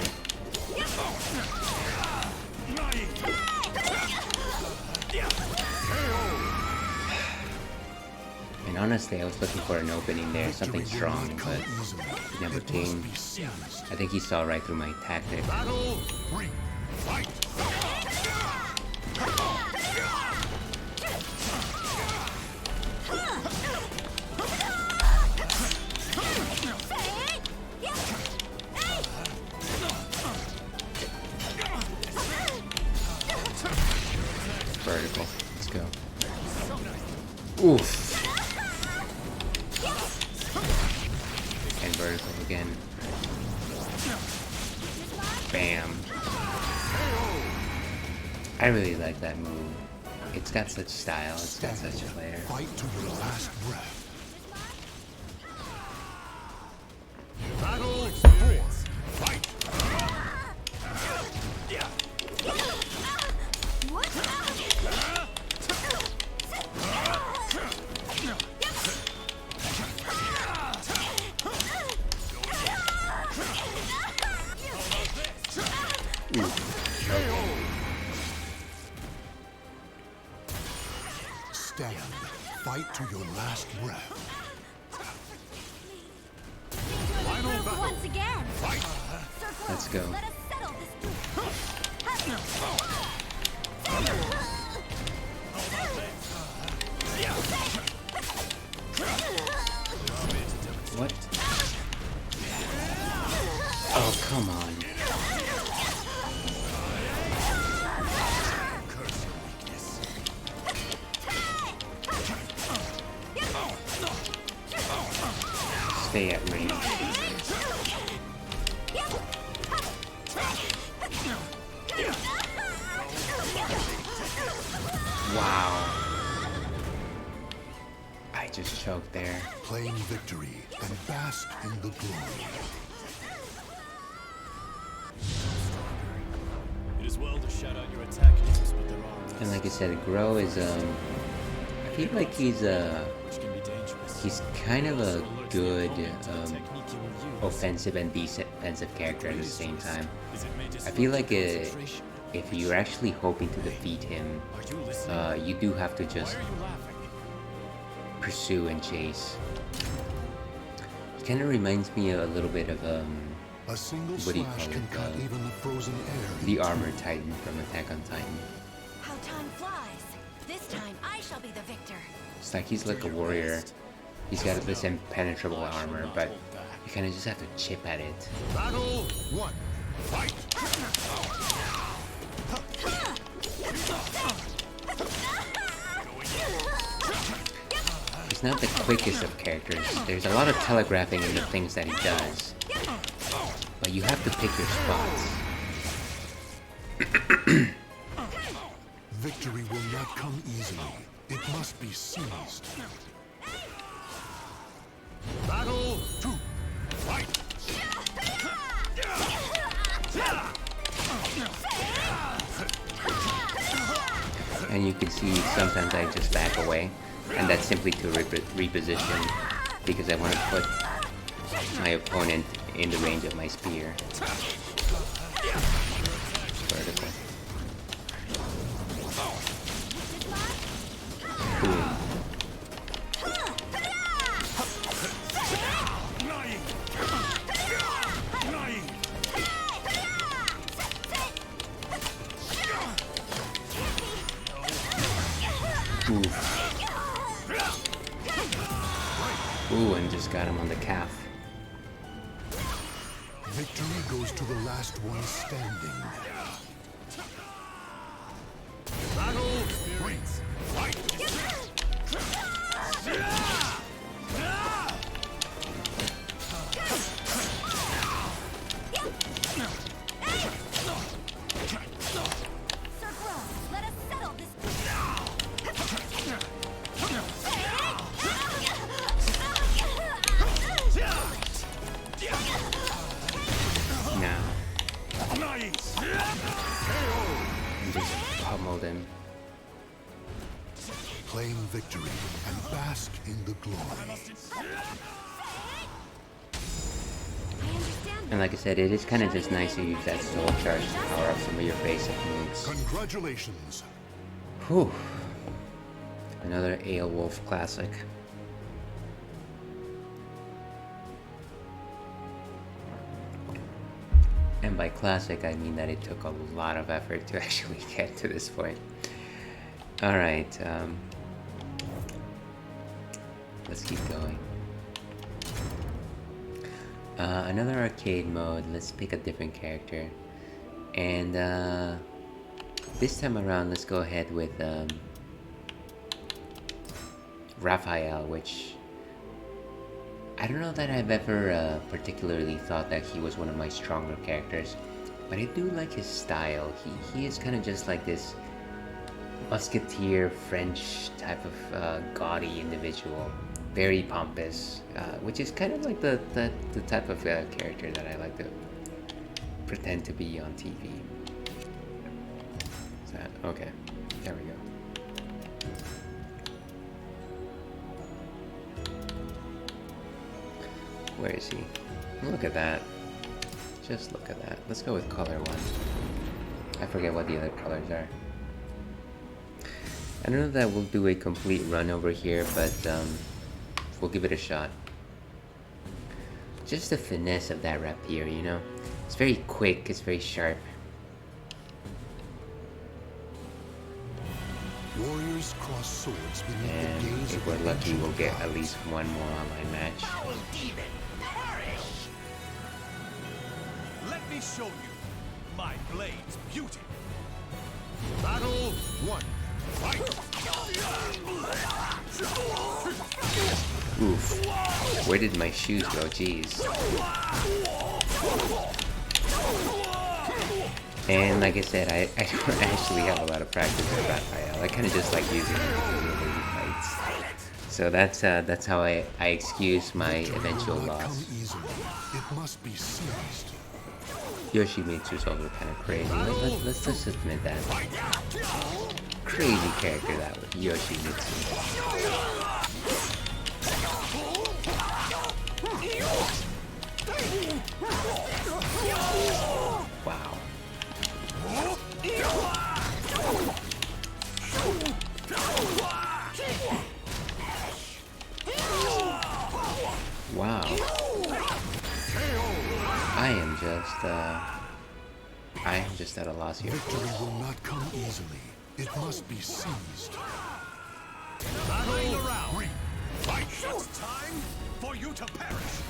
Speaker 1: And honestly, I was looking for an opening there, something strong, but it never came. I think he saw right through my tactic.
Speaker 4: Battle 3. Fight!
Speaker 1: Vertical. Let's go. Oof. And vertical again. Bam. I really like that move. It's got such style, it's got such flair.
Speaker 2: Fight to your last breath.
Speaker 4: Battle 4. Fight!
Speaker 2: Stand. Fight to your last breath.
Speaker 4: Final battle.
Speaker 3: Once again.
Speaker 4: Fight!
Speaker 3: Circle.
Speaker 1: Let's go.
Speaker 3: Let us settle this.
Speaker 1: What? Oh, come on. stay at range. Wow. I just choked there.
Speaker 2: Claim victory and bask in the glory.
Speaker 6: It is well to shout out your attack names, but there are
Speaker 1: And like I said, Grow is I feel like he's
Speaker 6: which can be dangerous.
Speaker 1: he's kind of a good
Speaker 6: The technique you will use
Speaker 1: offensive and defensive character at the same time.
Speaker 6: is it may
Speaker 1: I feel like
Speaker 6: concentration.
Speaker 1: if you're actually hoping to defeat him,
Speaker 6: Are you listening?
Speaker 1: you do have to just
Speaker 6: Why are you laughing?
Speaker 1: pursue and chase. He kind of reminds me a little bit of
Speaker 2: A single
Speaker 1: What do you
Speaker 2: slash
Speaker 1: call
Speaker 2: can
Speaker 1: it,
Speaker 2: cut even the frozen air.
Speaker 1: the Armored Titan from Attack on Titan.
Speaker 3: How time flies. This time I shall be the victor.
Speaker 1: It's like he's like a warrior. He's got this impenetrable armor, but you kind of just have to chip at it.
Speaker 4: Battle 1. Fight!
Speaker 1: He's not the quickest of characters. There's a lot of telegraphing in the things that he does. But you have to pick your spots.
Speaker 2: Victory will not come easily. It must be seized.
Speaker 4: Battle 2. Fight!
Speaker 1: And you can see sometimes I just back away. And that's simply to reposition because I want to put my opponent in the range of my spear. Vertical. Boom. Ooh, and just got him on the calf.
Speaker 2: Victory goes to the last one standing.
Speaker 4: Battle 3. Fight!
Speaker 3: Sir Grow, let us settle this.
Speaker 1: Now. And just pummeled him.
Speaker 2: Claim victory and bask in the glory.
Speaker 3: I understand.
Speaker 1: And like I said, it is kind of just nice to use that soul charge to power up some of your basic moves.
Speaker 2: Congratulations.
Speaker 1: Whew. Another Aelwolf classic. And by classic, I mean that it took a lot of effort to actually get to this point. Alright, let's keep going. Another arcade mode. Let's pick a different character. And this time around, let's go ahead with Raphael, which I don't know that I've ever particularly thought that he was one of my stronger characters, but I do like his style. He is kind of just like this musketeer French type of gaudy individual, very pompous, which is kind of like the type of character that I like to pretend to be on TV. Is that okay? There we go. Where is he? Look at that. Just look at that. Let's go with color 1. I forget what the other colors are. I don't know that we'll do a complete run over here, but we'll give it a shot. Just the finesse of that rapier, you know? It's very quick, it's very sharp.
Speaker 2: Warriors cross swords beneath
Speaker 1: And
Speaker 2: the gaze
Speaker 1: if
Speaker 2: of
Speaker 1: we're
Speaker 2: the
Speaker 1: lucky,
Speaker 2: ancient
Speaker 1: we'll get at
Speaker 2: gods.
Speaker 1: least one more online match.
Speaker 4: Let me show you my blade's beauty. Battle 1.
Speaker 1: Oof. Where did my shoes go? Jeez. And like I said, I don't actually have a lot of practice with Raphael. I kind of just like using him for little baby fights. So that's how I excuse my eventual loss.
Speaker 2: It must be seized.
Speaker 1: Yoshimitsu's also kind of crazy. Let's just admit that. Crazy character that was Yoshimitsu. Wow. Wow. I am just at a loss here.
Speaker 2: Victory will not come easily. It must be seized.
Speaker 4: Battle around. Fight. It's time for you to perish.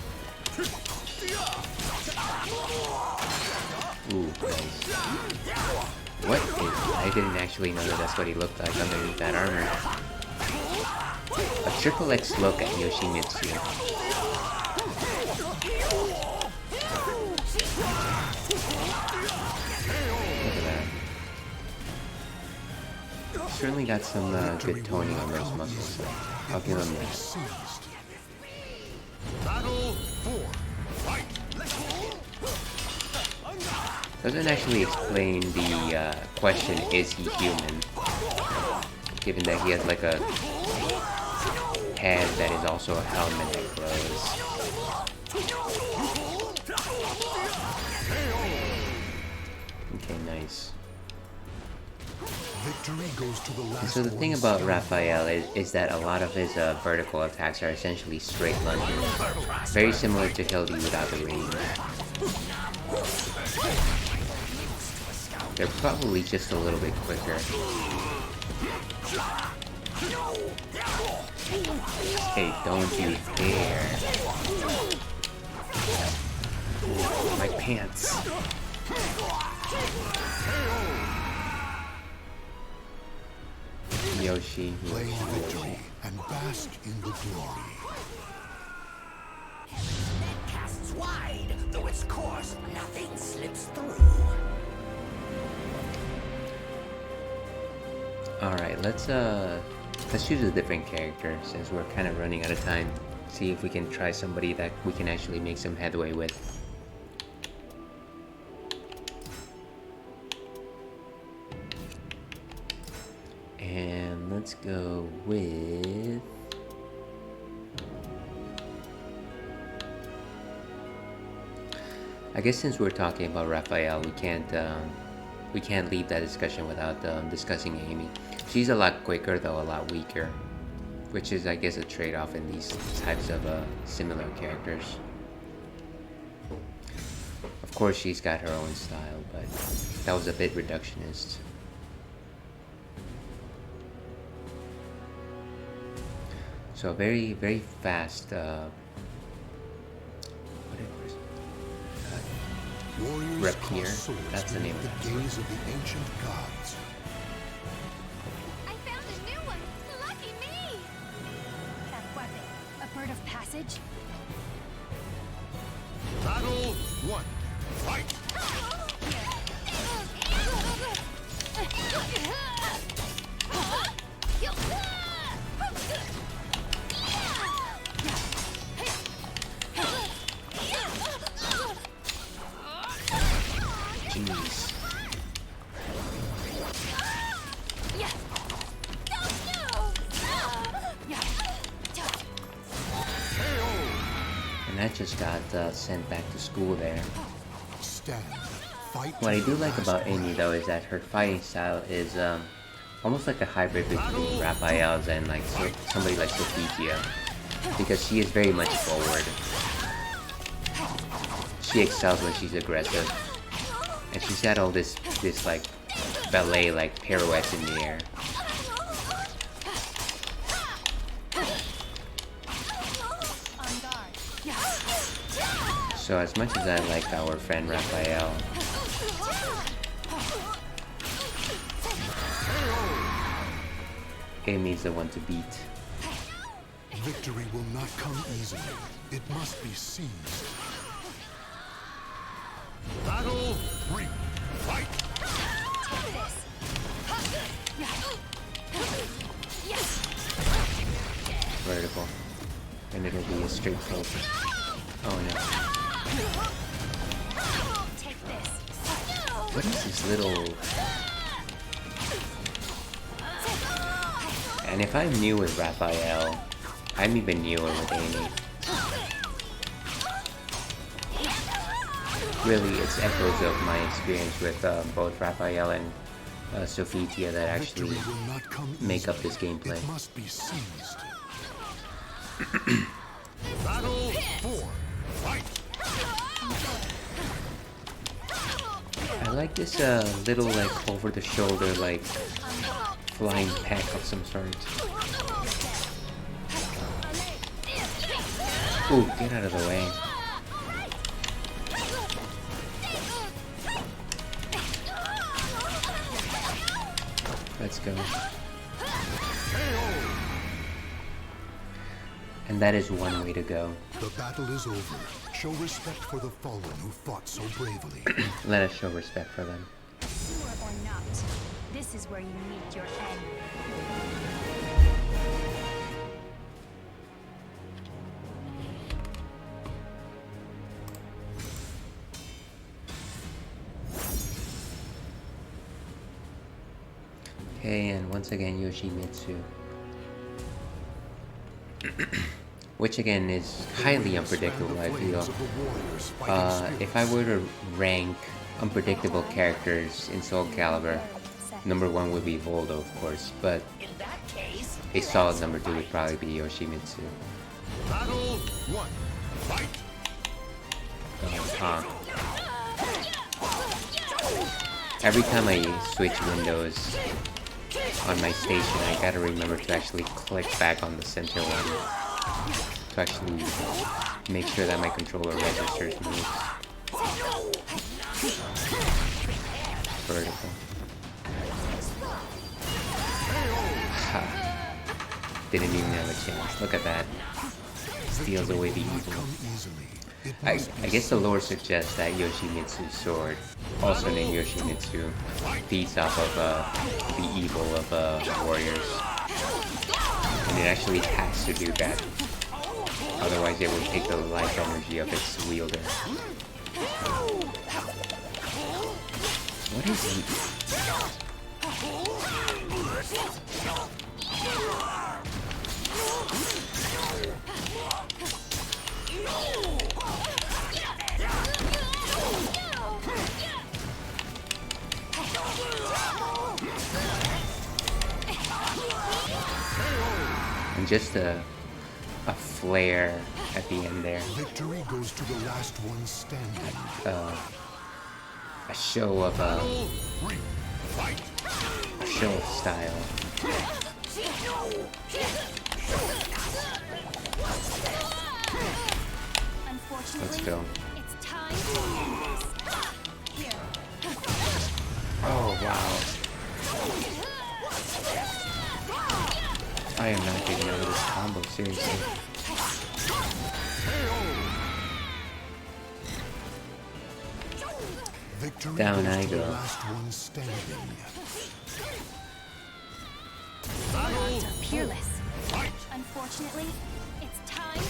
Speaker 1: Ooh, nice. What is... I didn't actually know that that's what he looked like underneath that armor. A triple X look at Yoshimitsu. Look at that. Certainly got some good toning on those muscles. So I'll give him that.
Speaker 4: Battle 4. Fight.
Speaker 1: Doesn't actually explain the question, is he human? Given that he has like a head that is also a helmet that glows. Okay, nice.
Speaker 2: Victory goes to the last.
Speaker 1: And so the thing about Raphael is that a lot of his vertical attacks are essentially straight lunges. Very similar to Hildy without the range. They're probably just a little bit quicker. Hey, don't you dare. My pants. Yoshi.
Speaker 2: Claim victory and bask in the glory.
Speaker 7: Net casts wide, though its course nothing slips through.
Speaker 1: Alright, let's choose a different character since we're kind of running out of time. See if we can try somebody that we can actually make some headway with. And let's go with... I guess since we're talking about Raphael, we can't leave that discussion without discussing Amy. She's a lot quicker, though a lot weaker, which is, I guess, a trade-off in these types of similar characters. Of course, she's got her own style, but that was a bit reductionist. So very, very fast.
Speaker 2: Warriors
Speaker 1: Rep
Speaker 2: cross
Speaker 1: here.
Speaker 2: swords
Speaker 1: That's the name of
Speaker 2: the
Speaker 1: that.
Speaker 2: gaze of the ancient gods.
Speaker 3: I found a new one! Lucky me! That weapon, a bird of passage?
Speaker 4: Battle 1. Fight.
Speaker 1: Jeez. And that just got sent back to school there.
Speaker 2: Stand. Fight.
Speaker 1: What I do like about Amy though is that her fighting style is almost like a hybrid between Raphael's and like somebody like Sophia, because she is very much forward. She excels when she's aggressive, and she's got all this like ballet like pirouettes in the air. So as much as I like our friend Raphael, Amy's the one to beat.
Speaker 2: Victory will not come easily. It must be seized.
Speaker 4: Battle 3. Fight!
Speaker 3: Take this. Yes.
Speaker 1: Vertical. And it'll be a straight fold. Oh no.
Speaker 3: Take this.
Speaker 1: What is this little... And if I'm new with Raphael, I'm even newer with Amy. Really, it's echoes of my experience with both Raphael and Sophitia that actually
Speaker 2: Victory will not come
Speaker 1: make up
Speaker 2: easily.
Speaker 1: this gameplay.
Speaker 2: It must be seized.
Speaker 4: Battle 4. Fight!
Speaker 1: I like this little like over-the-shoulder like flying peck of some sort. Ooh, get out of the way. Let's go. And that is one way to go.
Speaker 2: The battle is over. Show respect for the fallen who fought so bravely.
Speaker 1: Let us show respect for them.
Speaker 3: Sure or not, this is where you meet your end.
Speaker 1: Okay, and once again Yoshimitsu. Which again is highly unpredictable, I feel. If I were to rank unpredictable characters in SoulCalibrew, number 1 would be Voldo, of course, but
Speaker 7: In that case,
Speaker 1: a solid number 2 would probably be Yoshimitsu.
Speaker 4: Battle 1. Fight!
Speaker 1: Every time I switch windows on my station, I gotta remember to actually click back on the center one to actually make sure that my controller registers moves. Vertical. Ha. Didn't even have a chance. Look at that. Steals away the evil.
Speaker 2: Come easily. It
Speaker 1: I
Speaker 2: must be
Speaker 1: guess the lore suggests that Yoshimitsu's sword, also named Yoshimitsu, feeds off of the evil of warriors. And it actually has to do that. Otherwise it would take the life energy of its wielder. What is he? And just a flare at the end there.
Speaker 2: victory goes to the last one standing.
Speaker 1: A show of a show of style.
Speaker 3: Unfortunately,
Speaker 1: Let's go.
Speaker 3: it's time to end this. Here.
Speaker 1: Oh wow. I am not getting out of this combo, seriously.
Speaker 2: Victory
Speaker 1: Down
Speaker 2: goes
Speaker 1: I
Speaker 2: to the
Speaker 1: go.
Speaker 2: last one standing.
Speaker 3: Gods are peerless. Unfortunately, it's time to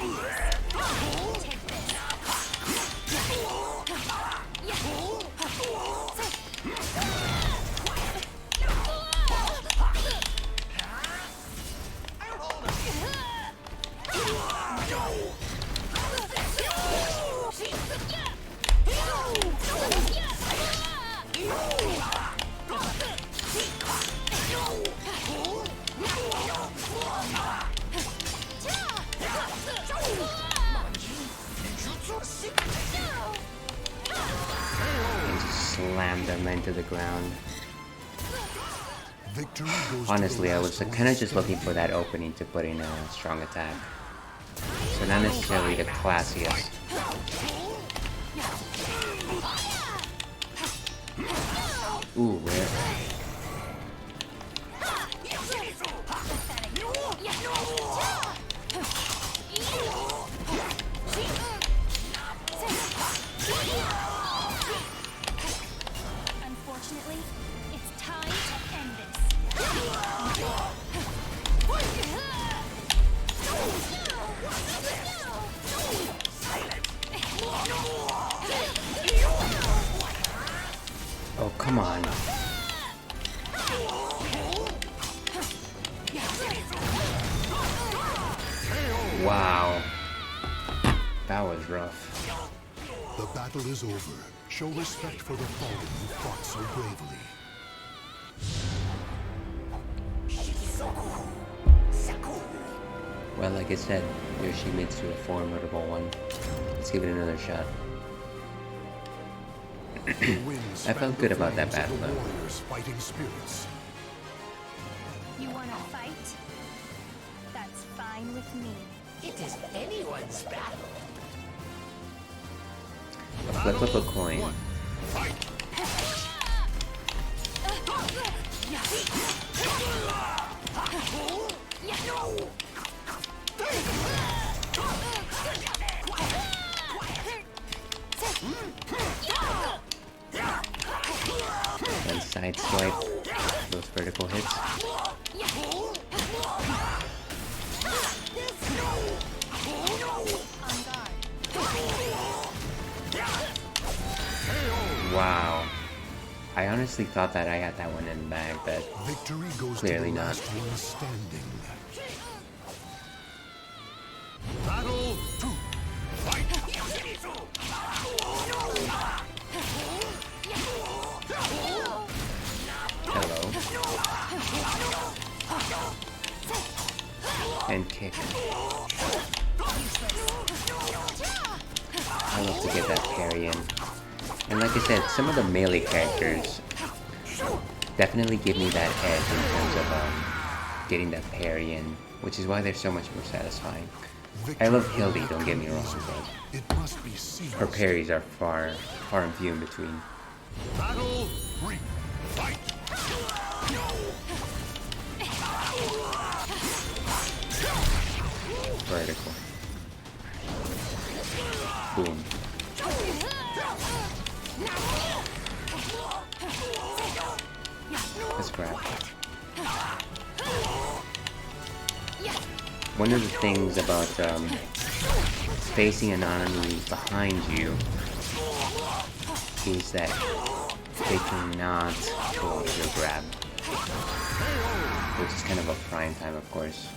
Speaker 3: end this. Take this.
Speaker 1: And just slam them into the ground.
Speaker 2: Victory goes
Speaker 1: Honestly,
Speaker 2: to
Speaker 1: I
Speaker 2: the
Speaker 1: was
Speaker 2: last
Speaker 1: kind
Speaker 2: one
Speaker 1: of just looking for that opening to put in a strong attack. So not necessarily the classiest. Ooh, where? come on. Wow. That was rough.
Speaker 2: The battle is over. Show respect for the fallen who fought so bravely.
Speaker 1: Well, like I said, Yoshimitsu, a formidable one. Let's give it another shot. I felt good about that battle, though.
Speaker 2: Warriors fighting spirits.
Speaker 3: You wanna fight? That's fine with me.
Speaker 7: It is anyone's battle.
Speaker 1: A flip of a coin. And side swipe those vertical hits. Wow. I honestly thought that I had that one in the bag, but
Speaker 2: Victory goes
Speaker 1: clearly
Speaker 2: to the
Speaker 1: not.
Speaker 2: last one standing.
Speaker 4: Battle 2. Fight!
Speaker 1: Hello. And kick. I love to get that parry in. And like I said, some of the melee characters definitely give me that edge in terms of getting that parry in, which is why they're so much more satisfying. I love Hildy, don't get me wrong, but
Speaker 2: It must be seamless.
Speaker 1: her parries are far and few in between.
Speaker 4: Battle 3. Fight!
Speaker 1: Vertical. Boom. Let's grab. One of the things about facing an enemy behind you is that they cannot go up your grab, which is kind of a prime time, of course.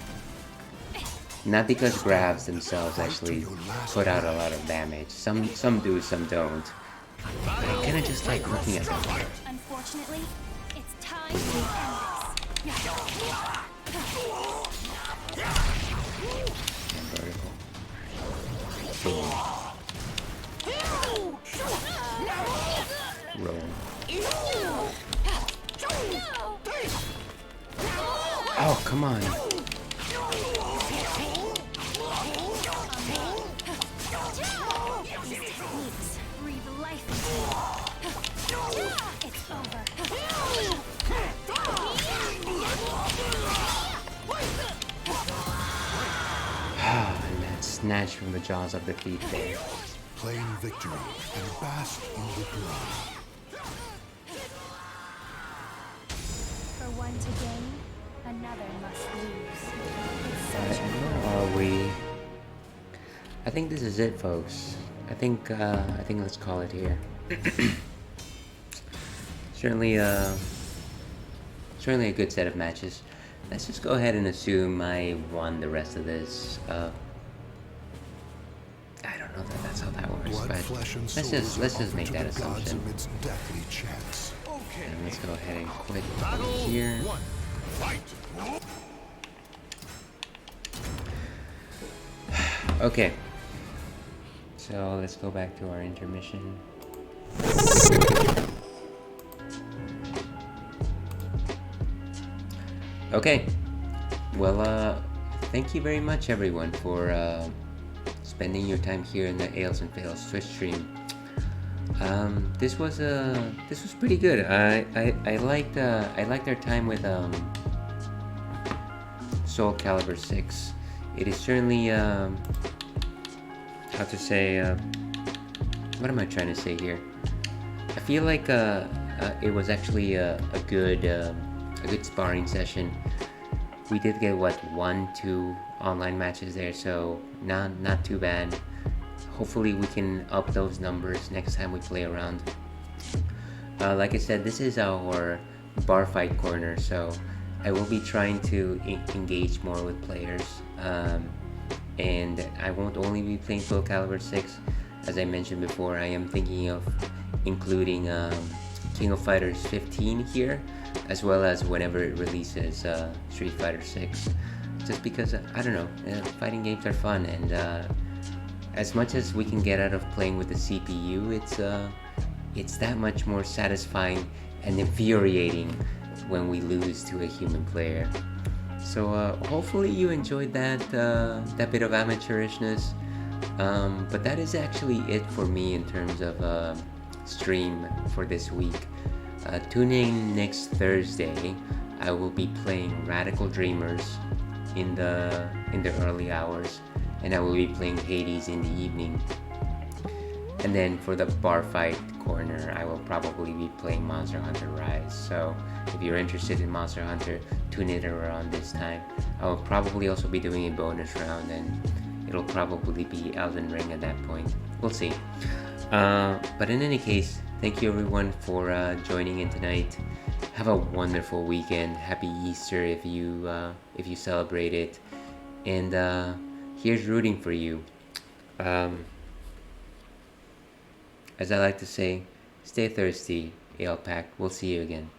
Speaker 1: Not because grabs themselves actually put out a lot of damage. Some do, some don't. But I kind of just like looking at them.
Speaker 3: Unfortunately, it's time to end this.
Speaker 1: And vertical. Boom. Roll. Oh, come on.
Speaker 3: These techniques breathe life into you. It's over.
Speaker 1: And that snatch from the jaws of defeat there.
Speaker 2: Claim victory and bask in the glow.
Speaker 3: For one to gain, another must lose. It's
Speaker 1: Alright,
Speaker 3: such a
Speaker 1: where are we? I think this is it, folks. I think let's call it here. Certainly a good set of matches. Let's just go ahead and assume I won the rest of this. I don't know that that's how that works,
Speaker 2: Blood,
Speaker 1: but
Speaker 2: flesh, and
Speaker 1: let's
Speaker 2: souls
Speaker 1: just
Speaker 2: are offered
Speaker 1: make
Speaker 2: to
Speaker 1: that
Speaker 2: the gods
Speaker 1: assumption.
Speaker 2: amidst deathly chants.
Speaker 1: And let's go ahead and quit
Speaker 4: Battle
Speaker 1: here.
Speaker 4: 1. Fight!
Speaker 1: Okay. So let's go back to our intermission. Okay. Well, thank you very much, everyone, for spending your time here in the Ales and Fails Twitch stream. This was pretty good. I liked our time with SoulCalibrew 6. It is certainly how to say, what am I trying to say here? I feel like it was actually a good sparring session. We did get 1-2 online matches there, so not too bad. Hopefully we can up those numbers next time we play around. Like I said, this is our bar fight corner, so I will be trying to engage more with players. And I won't only be playing SoulCalibrew 6. As I mentioned before, I am thinking of including King of Fighters 15 here, as well as whenever it releases Street Fighter 6. Just because, I don't know, fighting games are fun, and as much as we can get out of playing with the CPU, it's that much more satisfying and infuriating when we lose to a human player. So hopefully you enjoyed that bit of amateurishness. But that is actually it for me in terms of stream for this week. Tune in next Thursday. I will be playing Radical Dreamers in the early hours, and I will be playing Hades in the evening. And then for the bar fight corner, I will probably be playing Monster Hunter Rise. So if you're interested in Monster Hunter, tune in around this time. I will probably also be doing a bonus round, and it'll probably be Elden Ring at that point. We'll see. But in any case, thank you everyone for joining in tonight. Have a wonderful weekend. Happy Easter if you celebrate it. And here's rooting for you. As I like to say, stay thirsty, Ale Pack. We'll see you again.